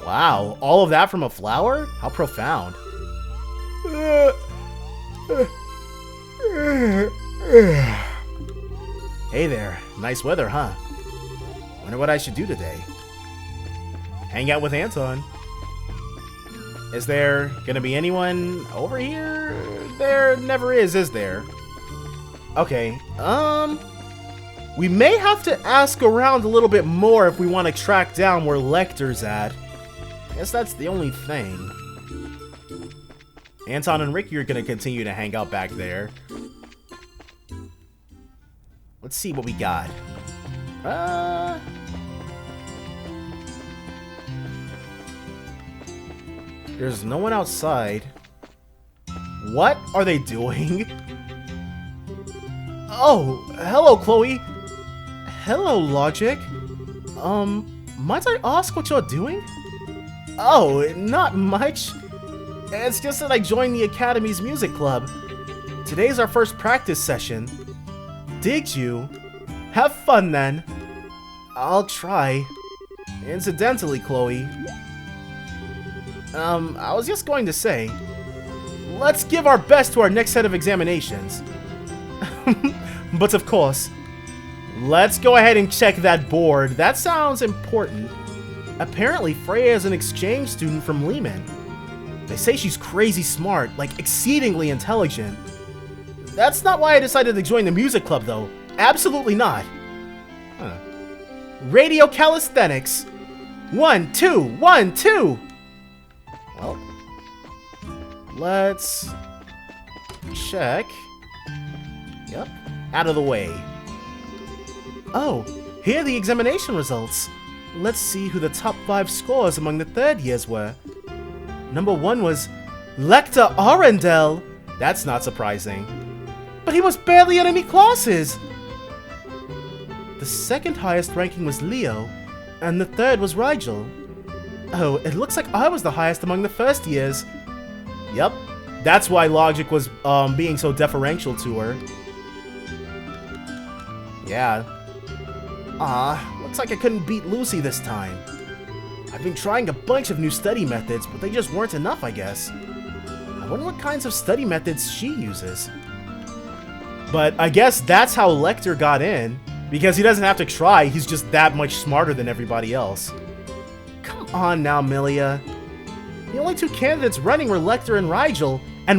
Wow, all of that from a flower? How profound. Hey there, nice weather, huh? Wonder what I should do today. Hang out with Anton. Is there gonna be anyone over here? There never is there? Okay, we may have to ask around a little bit more if we want to track down where Lechter's at. I guess that's the only thing. Anton and Ricky are gonna continue to hang out back there. Let's see what we got. There's no one outside. What are they doing? Oh, hello, Kloe. Hello, Logic. Might I ask what you're doing? Oh, not much. It's just that I joined the Academy's music club. Today's our first practice session. Did you? Have fun then. I'll try. Incidentally, Kloe. I was just going to say, let's give our best to our next set of examinations. But of course, let's go ahead and check that board. That sounds important. Apparently, Freya is an exchange student from Lehman. They say she's crazy smart, like exceedingly intelligent. That's not why I decided to join the music club, though. Absolutely not. Radio calisthenics. 1, 2, 1, 2. Well, let's check. Yep, out of the way. Oh, here are the examination results. Let's see who the top 5 scores among the third years were. Number 1 was Lechter Arendelle. That's not surprising. But he was barely in any classes. The second highest ranking was Leo, and the third was Rigel. Oh, it looks like I was the highest among the first years. Yep, that's why Logic was being so deferential to her. Yeah. Looks like I couldn't beat Lucy this time. I've been trying a bunch of new study methods, but they just weren't enough, I guess. I wonder what kinds of study methods she uses. But I guess that's how Lechter got in, because he doesn't have to try, he's just that much smarter than everybody else. Come on now, Milia. The only 2 candidates running were Lechter and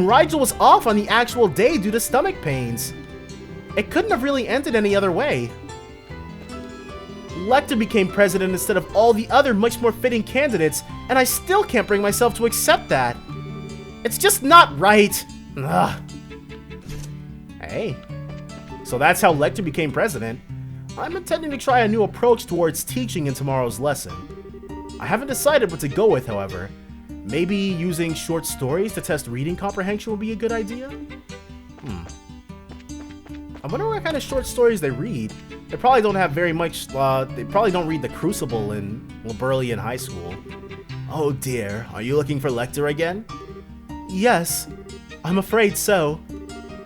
Rigel was off on the actual day due to stomach pains. It couldn't have really ended any other way. Lechter became president instead of all the other much more fitting candidates, and I still can't bring myself to accept that. It's just not right. Ugh. Hey, so that's how Lechter became president. I'm intending to try a new approach towards teaching in tomorrow's lesson. I haven't decided what to go with, however. Maybe using short stories to test reading comprehension would be a good idea? I wonder what kind of short stories they read. They probably don't have very much, they probably don't read The Crucible in Burley in high school. Oh dear, are you looking for Lechter again? Yes, I'm afraid so.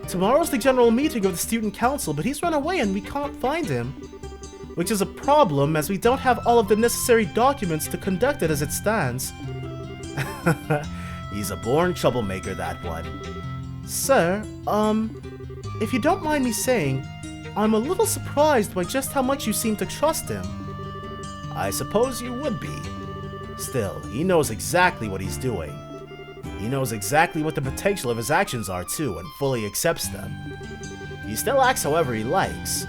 Tomorrow's the general meeting of the student council, but he's run away and we can't find him. Which is a problem, as we don't have all of the necessary documents to conduct it as it stands. He's a born troublemaker, that one. Sir, if you don't mind me saying, I'm a little surprised by just how much you seem to trust him. I suppose you would be. Still, he knows exactly what he's doing. He knows exactly what the potential of his actions are, too, and fully accepts them. He still acts however he likes,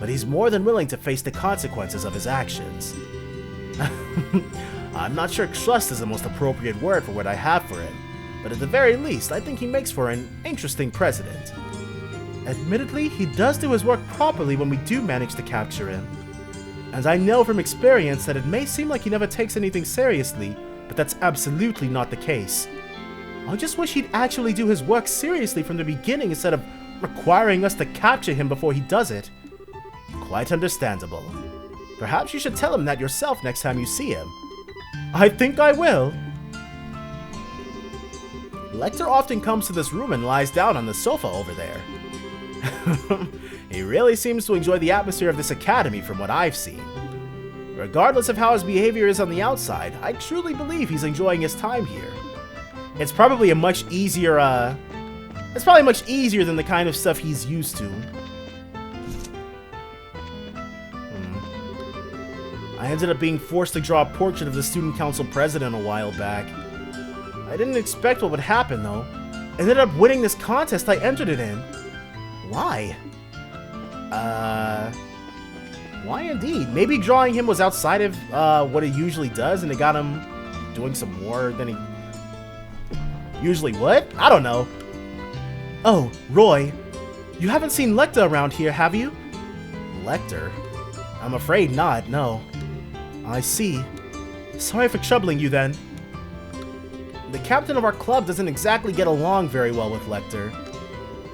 but he's more than willing to face the consequences of his actions. I'm not sure trust is the most appropriate word for what I have for him, but at the very least, I think he makes for an interesting president. Admittedly, he does do his work properly when we do manage to capture him. And I know from experience that it may seem like he never takes anything seriously, but that's absolutely not the case. I just wish he'd actually do his work seriously from the beginning instead of requiring us to capture him before he does it. Quite understandable. Perhaps you should tell him that yourself next time you see him. I think I will. Lechter often comes to this room and lies down on the sofa over there. He really seems to enjoy the atmosphere of this academy from what I've seen. Regardless of how his behavior is on the outside, I truly believe he's enjoying his time here. It's probably a much easier It's probably much easier than the kind of stuff he's used to. I ended up being forced to draw a portrait of the student council president a while back. I didn't expect what would happen, though. I ended up winning this contest I entered it in. Why? Why indeed? Maybe drawing him was outside of what he usually does, and it got him doing some more than he usually would? I don't know. Oh, Roy, you haven't seen Lechter around here, have you? Lechter? I'm afraid not, no. I see. Sorry for troubling you then. The captain of our club doesn't exactly get along very well with Lechter.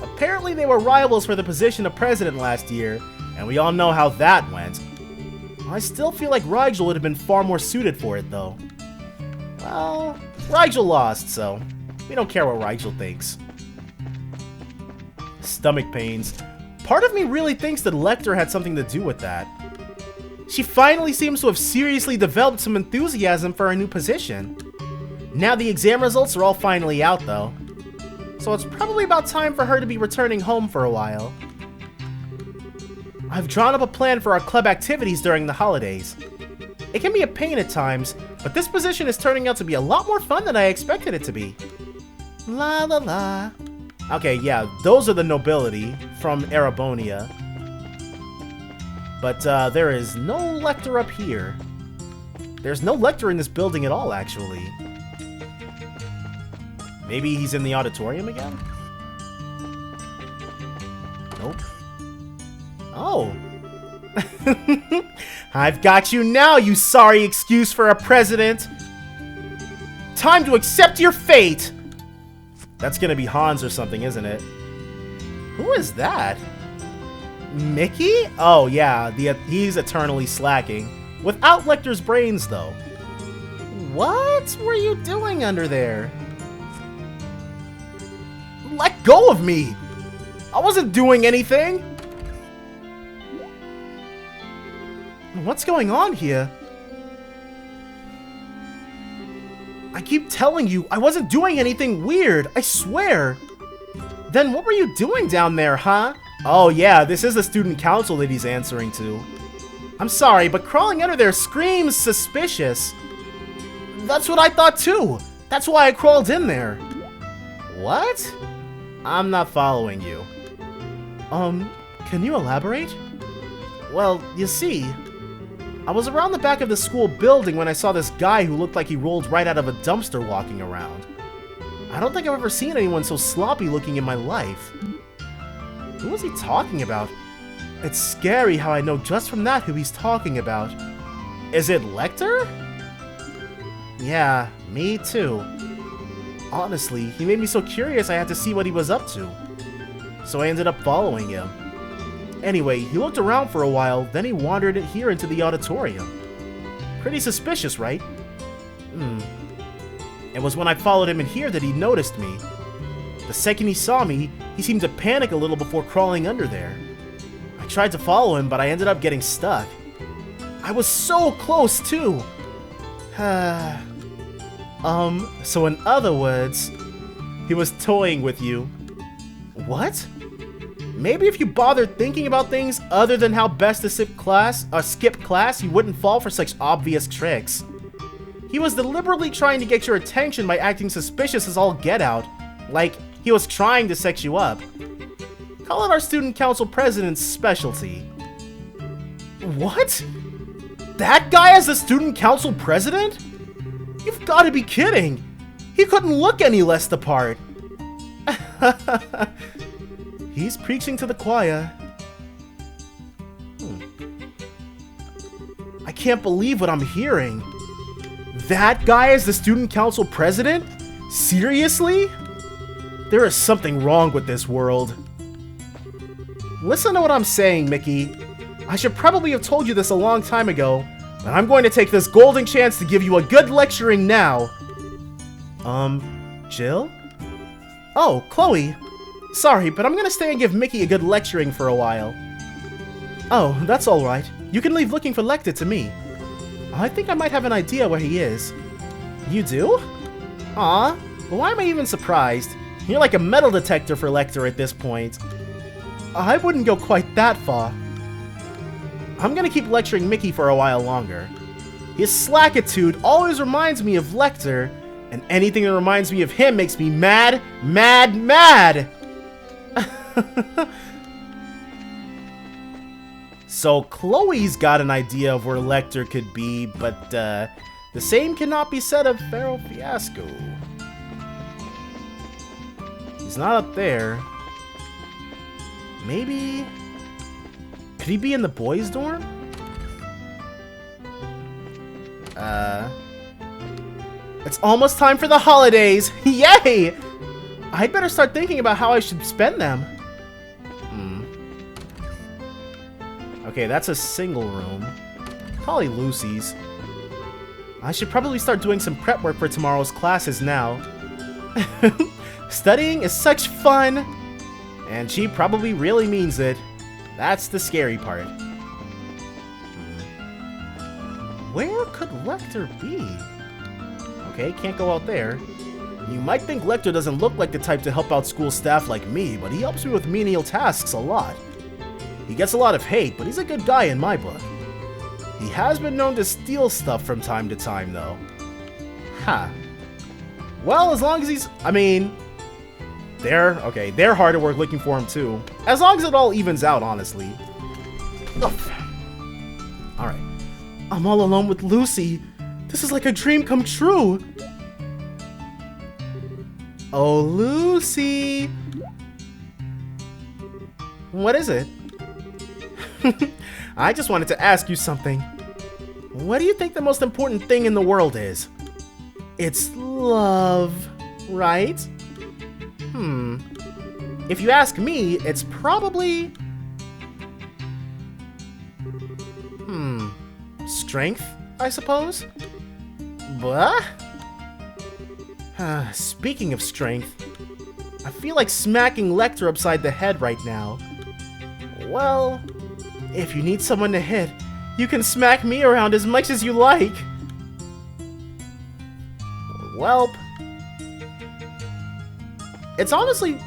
Apparently they were rivals for the position of president last year, and we all know how that went. I still feel like Rigel would have been far more suited for it, though. Well, Rigel lost, so we don't care what Rigel thinks. Stomach pains. Part of me really thinks that Lechter had something to do with that. She finally seems to have seriously developed some enthusiasm for her new position. Now the exam results are all finally out, though. So it's probably about time for her to be returning home for a while. I've drawn up a plan for our club activities during the holidays. It can be a pain at times, but this position is turning out to be a lot more fun than I expected it to be. La la la. Okay, yeah, those are the nobility from Erebonia. But there is no Lechter up here. There's no Lechter in this building at all, actually. Maybe he's in the auditorium again? Nope. Oh. I've got you now, you sorry excuse for a president. Time to accept your fate. That's gonna be Hans or something, isn't it? Who is that? Mickey? Oh yeah, he's eternally slacking. Without Lechter's brains, though. What were you doing under there? Let go of me! I wasn't doing anything! What's going on here? I keep telling you, I wasn't doing anything weird, I swear! Then what were you doing down there, huh? Oh yeah, this is the student council that he's answering to. I'm sorry, but crawling under there screams suspicious. That's what I thought too. That's why I crawled in there. What? I'm not following you. Can you elaborate? Well, you see, I was around the back of the school building when I saw this guy who looked like he rolled right out of a dumpster walking around. I don't think I've ever seen anyone so sloppy looking in my life. Who was he talking about? It's scary how I know just from that who he's talking about. Is it Lechter? Yeah, me too. Honestly, he made me so curious I had to see what he was up to. So I ended up following him. Anyway, he looked around for a while, then he wandered here into the auditorium. Pretty suspicious, right? It was when I followed him in here that he noticed me. The second he saw me, he seemed to panic a little before crawling under there. I tried to follow him, but I ended up getting stuck. I was so close, too! So in other words, he was toying with you. What? Maybe if you bothered thinking about things other than how best to skip class, you wouldn't fall for such obvious tricks. He was deliberately trying to get your attention by acting suspicious as all get out, like he was trying to sex you up. Call it our student council president's specialty. What? That guy as the student council president? You've got to be kidding! He couldn't look any less the part. He's preaching to the choir. I can't believe what I'm hearing. That guy is the student council president? Seriously? There is something wrong with this world. Listen to what I'm saying, Mickey. I should probably have told you this a long time ago, but I'm going to take this golden chance to give you a good lecturing now. Jill? Oh, Kloe. Sorry, but I'm gonna stay and give Mickey a good lecturing for a while. Oh, that's alright. You can leave looking for Lechter to me. I think I might have an idea where he is. You do? Aw, well, why am I even surprised? You're like a metal detector for Lechter at this point. I wouldn't go quite that far. I'm gonna keep lecturing Mickey for a while longer. His slackitude always reminds me of Lechter, and anything that reminds me of him makes me mad, mad, mad! So Chloe's got an idea of where Lechter could be, but the same cannot be said of Pharaoh Fiasco. He's not up there. Maybe... Could he be in the boys' dorm? It's almost time for the holidays! Yay! I'd better start thinking about how I should spend them. Okay, that's a single room. Probably Lucy's. I should probably start doing some prep work for tomorrow's classes now. Studying is such fun! And she probably really means it. That's the scary part. Where could Lechter be? Okay, can't go out there. You might think Lechter doesn't look like the type to help out school staff like me, but he helps me with menial tasks a lot. He gets a lot of hate, but he's a good guy in my book. He has been known to steal stuff from time to time, though. Huh. Well, as long as he's... I mean... They're hard at work looking for him, too. As long as it all evens out, honestly. Alright. I'm all alone with Lucy. This is like a dream come true. Oh, Lucy! What is it? I just wanted to ask you something. What do you think the most important thing in the world is? It's love, right? If you ask me, it's probably... Strength, I suppose? What? Speaking of strength, I feel like smacking Lechter upside the head right now. Well, if you need someone to hit, you can smack me around as much as you like. Welp. It's honestly,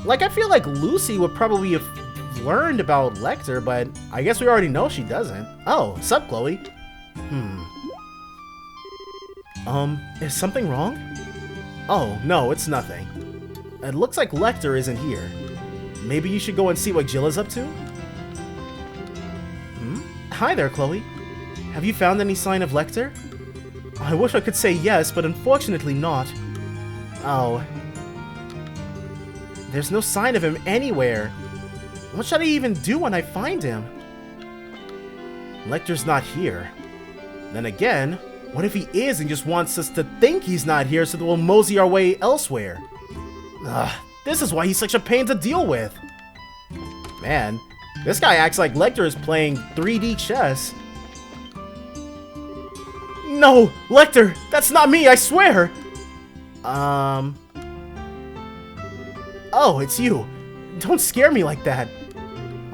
like, I feel like Lucy would probably have learned about Lechter, but I guess we already know she doesn't. Oh, sup, Chloe? Is something wrong? Oh, no, it's nothing. It looks like Lechter isn't here. Maybe you should go and see what Jill is up to? Hi there, Chloe. Have you found any sign of Lechter? I wish I could say yes, but unfortunately not. Oh. There's no sign of him anywhere. What should I even do when I find him? Lechter's not here. Then again, what if he is and just wants us to think he's not here so that we'll mosey our way elsewhere? This is why he's such a pain to deal with. Man, this guy acts like Lechter is playing 3D chess. No, Lechter, that's not me, I swear! Oh, it's you. Don't scare me like that.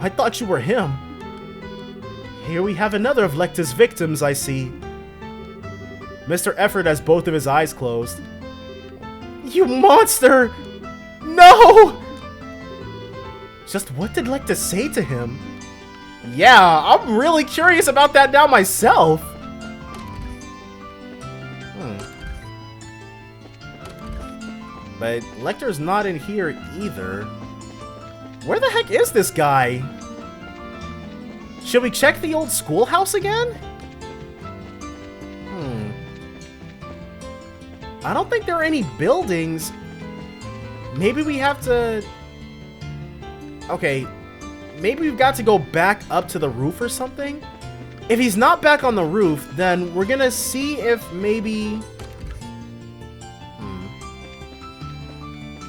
I thought you were him. Here we have another of Lechter's victims, I see. Mr. Effort has both of his eyes closed. You monster! No! Just what did Lechter say to him? Yeah, I'm really curious about that now myself. But Lechter's not in here either. Where the heck is this guy? Should we check the old schoolhouse again? I don't think there are any buildings. Maybe we have to... Okay, maybe we've got to go back up to the roof or something? If he's not back on the roof, then we're gonna see if maybe...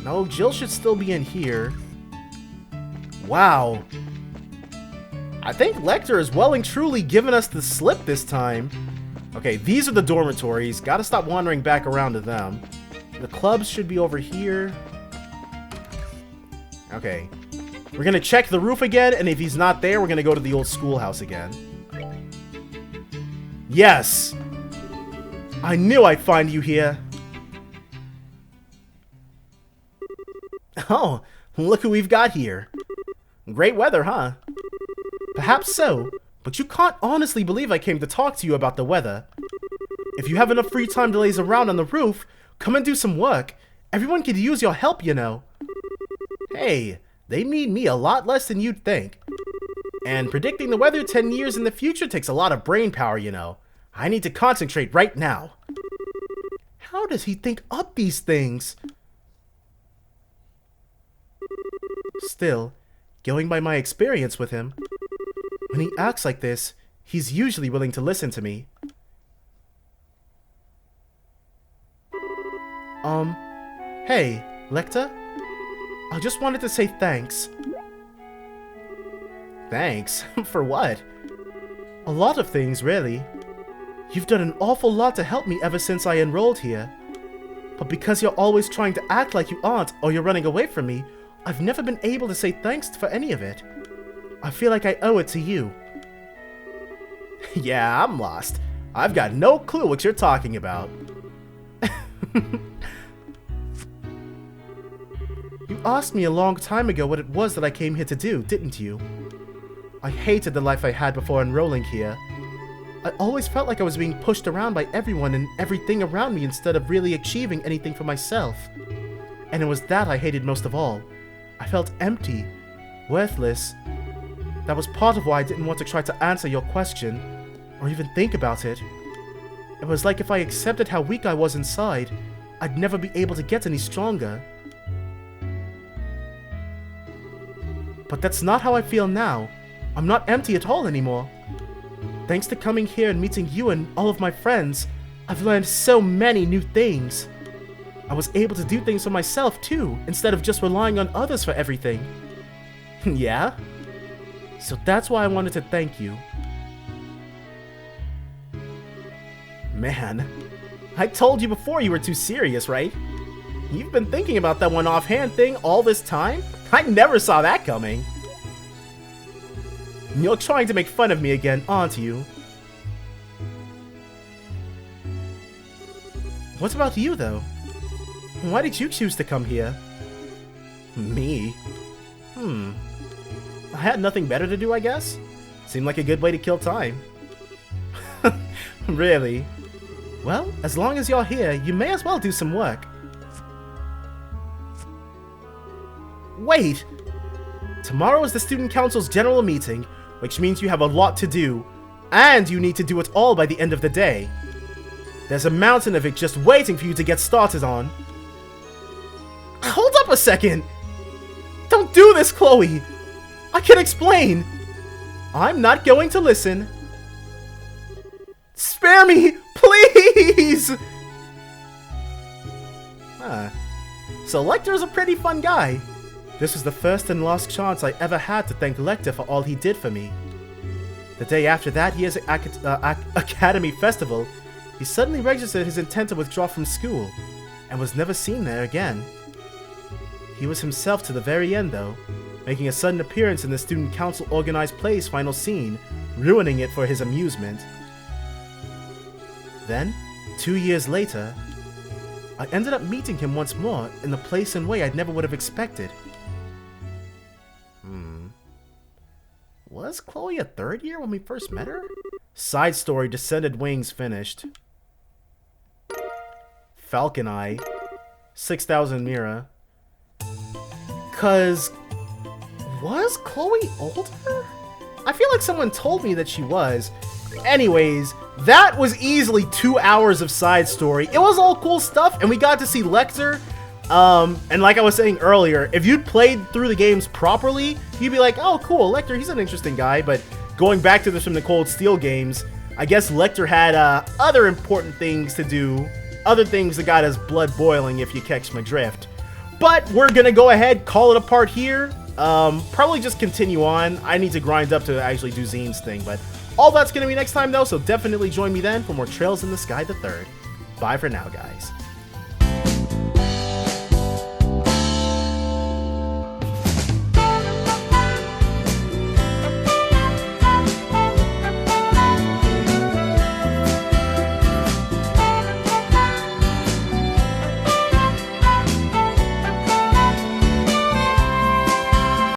No, Jill should still be in here. Wow. I think Lechter has well and truly given us the slip this time. Okay, these are the dormitories. Gotta stop wandering back around to them. The clubs should be over here. Okay. We're gonna check the roof again, and if he's not there, we're gonna go to the old schoolhouse again. Yes! I knew I'd find you here. Oh, look who we've got here. Great weather, huh? Perhaps so, but you can't honestly believe I came to talk to you about the weather. If you have enough free time to laze around on the roof, come and do some work. Everyone could use your help, you know. Hey, they need me a lot less than you'd think. And predicting the weather 10 years in the future takes a lot of brain power, you know. I need to concentrate right now. How does he think up these things? Still, going by my experience with him, when he acts like this, he's usually willing to listen to me. Hey, Lechter? I just wanted to say thanks. Thanks? For what? A lot of things, really. You've done an awful lot to help me ever since I enrolled here. But because you're always trying to act like you aren't or you're running away from me, I've never been able to say thanks for any of it. I feel like I owe it to you. Yeah, I'm lost. I've got no clue what you're talking about. You asked me a long time ago what it was that I came here to do, didn't you? I hated the life I had before enrolling here. I always felt like I was being pushed around by everyone and everything around me instead of really achieving anything for myself. And it was that I hated most of all. I felt empty, worthless. That was part of why I didn't want to try to answer your question, or even think about it. It was like if I accepted how weak I was inside, I'd never be able to get any stronger. But that's not how I feel now. I'm not empty at all anymore. Thanks to coming here and meeting you and all of my friends, I've learned so many new things. I was able to do things for myself too, instead of just relying on others for everything. Yeah? So that's why I wanted to thank you. Man, I told you before you were too serious, right? You've been thinking about that one offhand thing all this time? I never saw that coming. You're trying to make fun of me again, aren't you? What about you, though? Why did you choose to come here? Me? I had nothing better to do, I guess? Seemed like a good way to kill time. Really? Well, as long as you're here, you may as well do some work. Wait! Tomorrow is the Student Council's general meeting, which means you have a lot to do, and you need to do it all by the end of the day. There's a mountain of it just waiting for you to get started on. Hold up a second! Don't do this, Kloe! I can explain! I'm not going to listen. Spare me, please! So Lechter's a pretty fun guy. This was the first and last chance I ever had to thank Lechter for all he did for me. The day after that year's Academy Festival, he suddenly registered his intent to withdraw from school, and was never seen there again. He was himself to the very end, though, making a sudden appearance in the Student Council organized play's final scene, ruining it for his amusement. Then, 2 years later, I ended up meeting him once more in the place and way I never would have expected. Was Kloe a third year when we first met her? Side story, Descended Wings finished. Falcon Eye. 6,000 Mira. Was Kloe older? I feel like someone told me that she was. Anyways, that was easily 2 hours of side story. It was all cool stuff, and we got to see Lechter. And like I was saying earlier, if you'd played through the games properly, you'd be like, oh cool, Lechter, he's an interesting guy. But going back to this from the Cold Steel games, I guess Lechter had other important things to do. Other things that got his blood boiling, if you catch my drift. But we're gonna go ahead, call it a part here. Probably just continue on. I need to grind up to actually do Zine's thing, but all that's gonna be next time though, so definitely join me then for more Trails in the Sky the Third. Bye for now, guys.